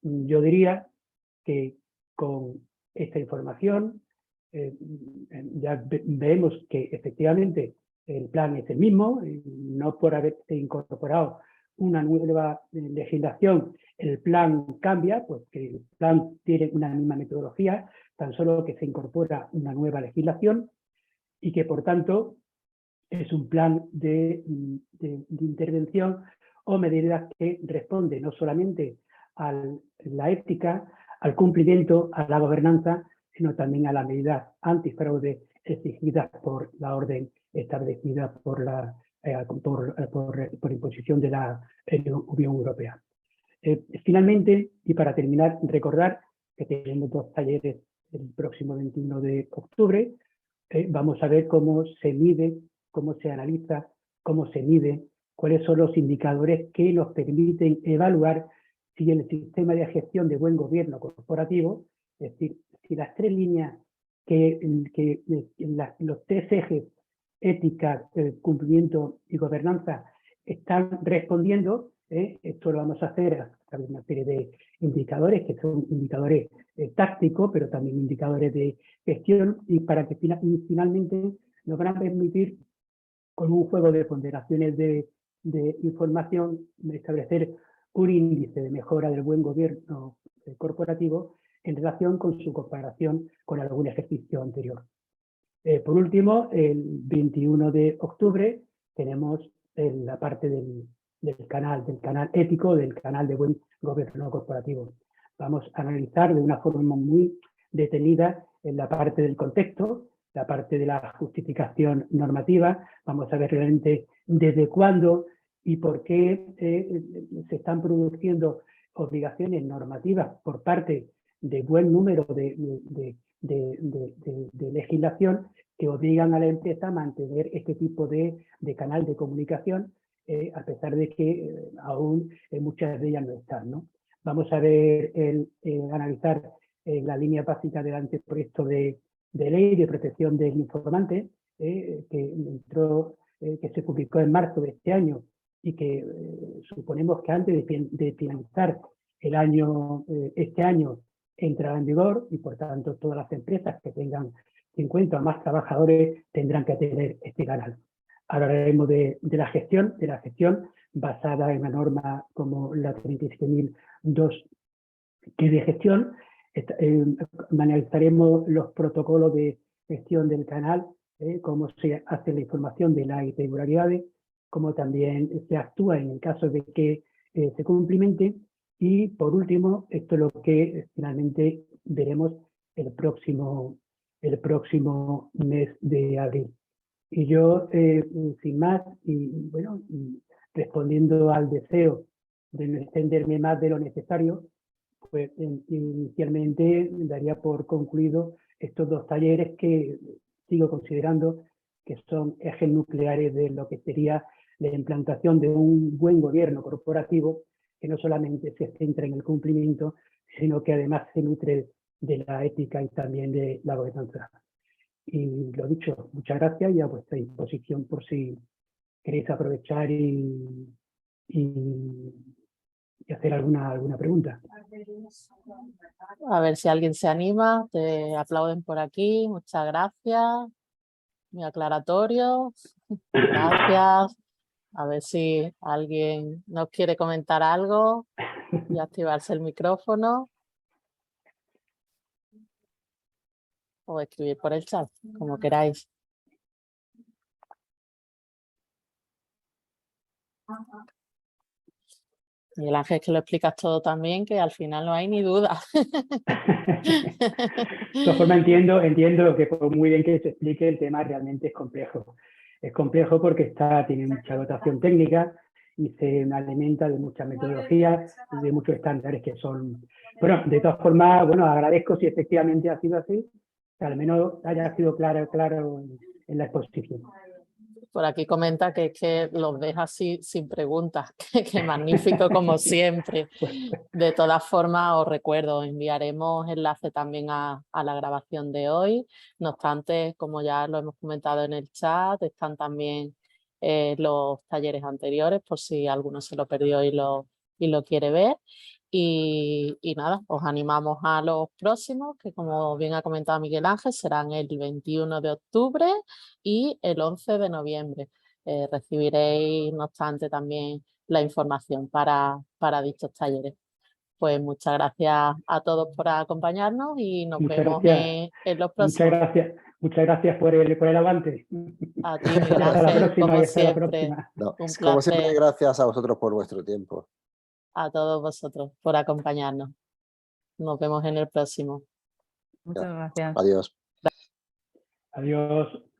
yo diría que con esta información. Ya vemos que efectivamente el plan es el mismo, no por haberse incorporado una nueva legislación, el plan cambia, pues que el plan tiene una misma metodología, tan solo que se incorpora una nueva legislación y que por tanto es un plan de intervención o medidas que responde no solamente a la ética, al cumplimiento, a la gobernanza, sino también a las medidas antifraude exigidas por la orden establecida por imposición de la Unión Europea. Finalmente, y para terminar, recordar que tenemos 2 talleres el próximo 21 de octubre. Vamos a ver cómo se mide, cómo se analiza, cómo se mide, cuáles son los indicadores que nos permiten evaluar si el sistema de gestión de buen gobierno corporativo, es decir, si las 3 líneas, los 3 ejes, ética, cumplimiento y gobernanza, están respondiendo. Esto lo vamos a hacer a través de una serie de indicadores, que son indicadores tácticos, pero también indicadores de gestión, y para que finalmente nos van a permitir, con un juego de ponderaciones de información, establecer un índice de mejora del buen gobierno corporativo en relación con su comparación con algún ejercicio anterior. Por último, el 21 de octubre tenemos la parte del canal ético, del canal de buen gobierno corporativo. Vamos a analizar de una forma muy detenida en la parte del contexto, la parte de la justificación normativa. Vamos a ver realmente desde cuándo y por qué se están produciendo obligaciones normativas por parte de buen número de legislación que obligan a la empresa a mantener este tipo de canal de comunicación, a pesar de que aún muchas de ellas no están, ¿no? Vamos a ver, analizar la línea básica del anteproyecto de ley de protección del informante, que se publicó en marzo de este año y que suponemos que antes de finalizar el año, este año, entrará en vigor, y por tanto todas las empresas que tengan 50 o más trabajadores tendrán que tener este canal. Hablaremos de la gestión basada en la norma como la 37.002, que es de gestión. Analizaremos los protocolos de gestión del canal, cómo se hace la información de las irregularidades, cómo también se actúa en el caso de que se cumplimente. Y por último, esto es lo que finalmente veremos el próximo mes de abril. Y yo, sin más, y bueno, respondiendo al deseo de no extenderme más de lo necesario, pues inicialmente daría por concluido estos 2 talleres que sigo considerando que son ejes nucleares de lo que sería la implantación de un buen gobierno corporativo, que no solamente se centra en el cumplimiento, sino que además se nutre de la ética y también de la gobernanza. Y lo dicho, muchas gracias, y a vuestra disposición por si queréis aprovechar y hacer alguna pregunta. A ver si alguien se anima. Te aplauden por aquí. Muchas gracias. Muy aclaratorio. Gracias. A ver si alguien nos quiere comentar algo y activarse el micrófono. O escribir por el chat, como queráis. Y el Ángel, que lo explicas todo también, que al final no hay ni duda. De todas formas, entiendo que por muy bien que se explique, el tema realmente es complejo. Es complejo porque tiene mucha dotación técnica y se alimenta de muchas metodologías, de muchos estándares que son... Bueno, de todas formas, bueno, agradezco si efectivamente ha sido así, que al menos haya sido claro en la exposición. Por aquí comenta que es que los deja así sin preguntas, que magnífico como siempre. De todas formas, os recuerdo, enviaremos enlace también a la grabación de hoy. No obstante, como ya lo hemos comentado en el chat, están también los talleres anteriores por si alguno se lo perdió y lo quiere ver. Y nada, os animamos a los próximos, que como bien ha comentado Miguel Ángel, serán el 21 de octubre y el 11 de noviembre. Recibiréis, no obstante, también la información para dichos talleres. Pues muchas gracias a todos por acompañarnos y nos vemos en los próximos. Muchas gracias por el avance. A ti, Miguel Hasta la Ángel, próxima como y hasta la siempre, próxima. No, un como siempre, placer gracias a vosotros por vuestro tiempo. a todos vosotros por acompañarnos. Nos vemos en el próximo. Muchas gracias. Adiós. Adiós.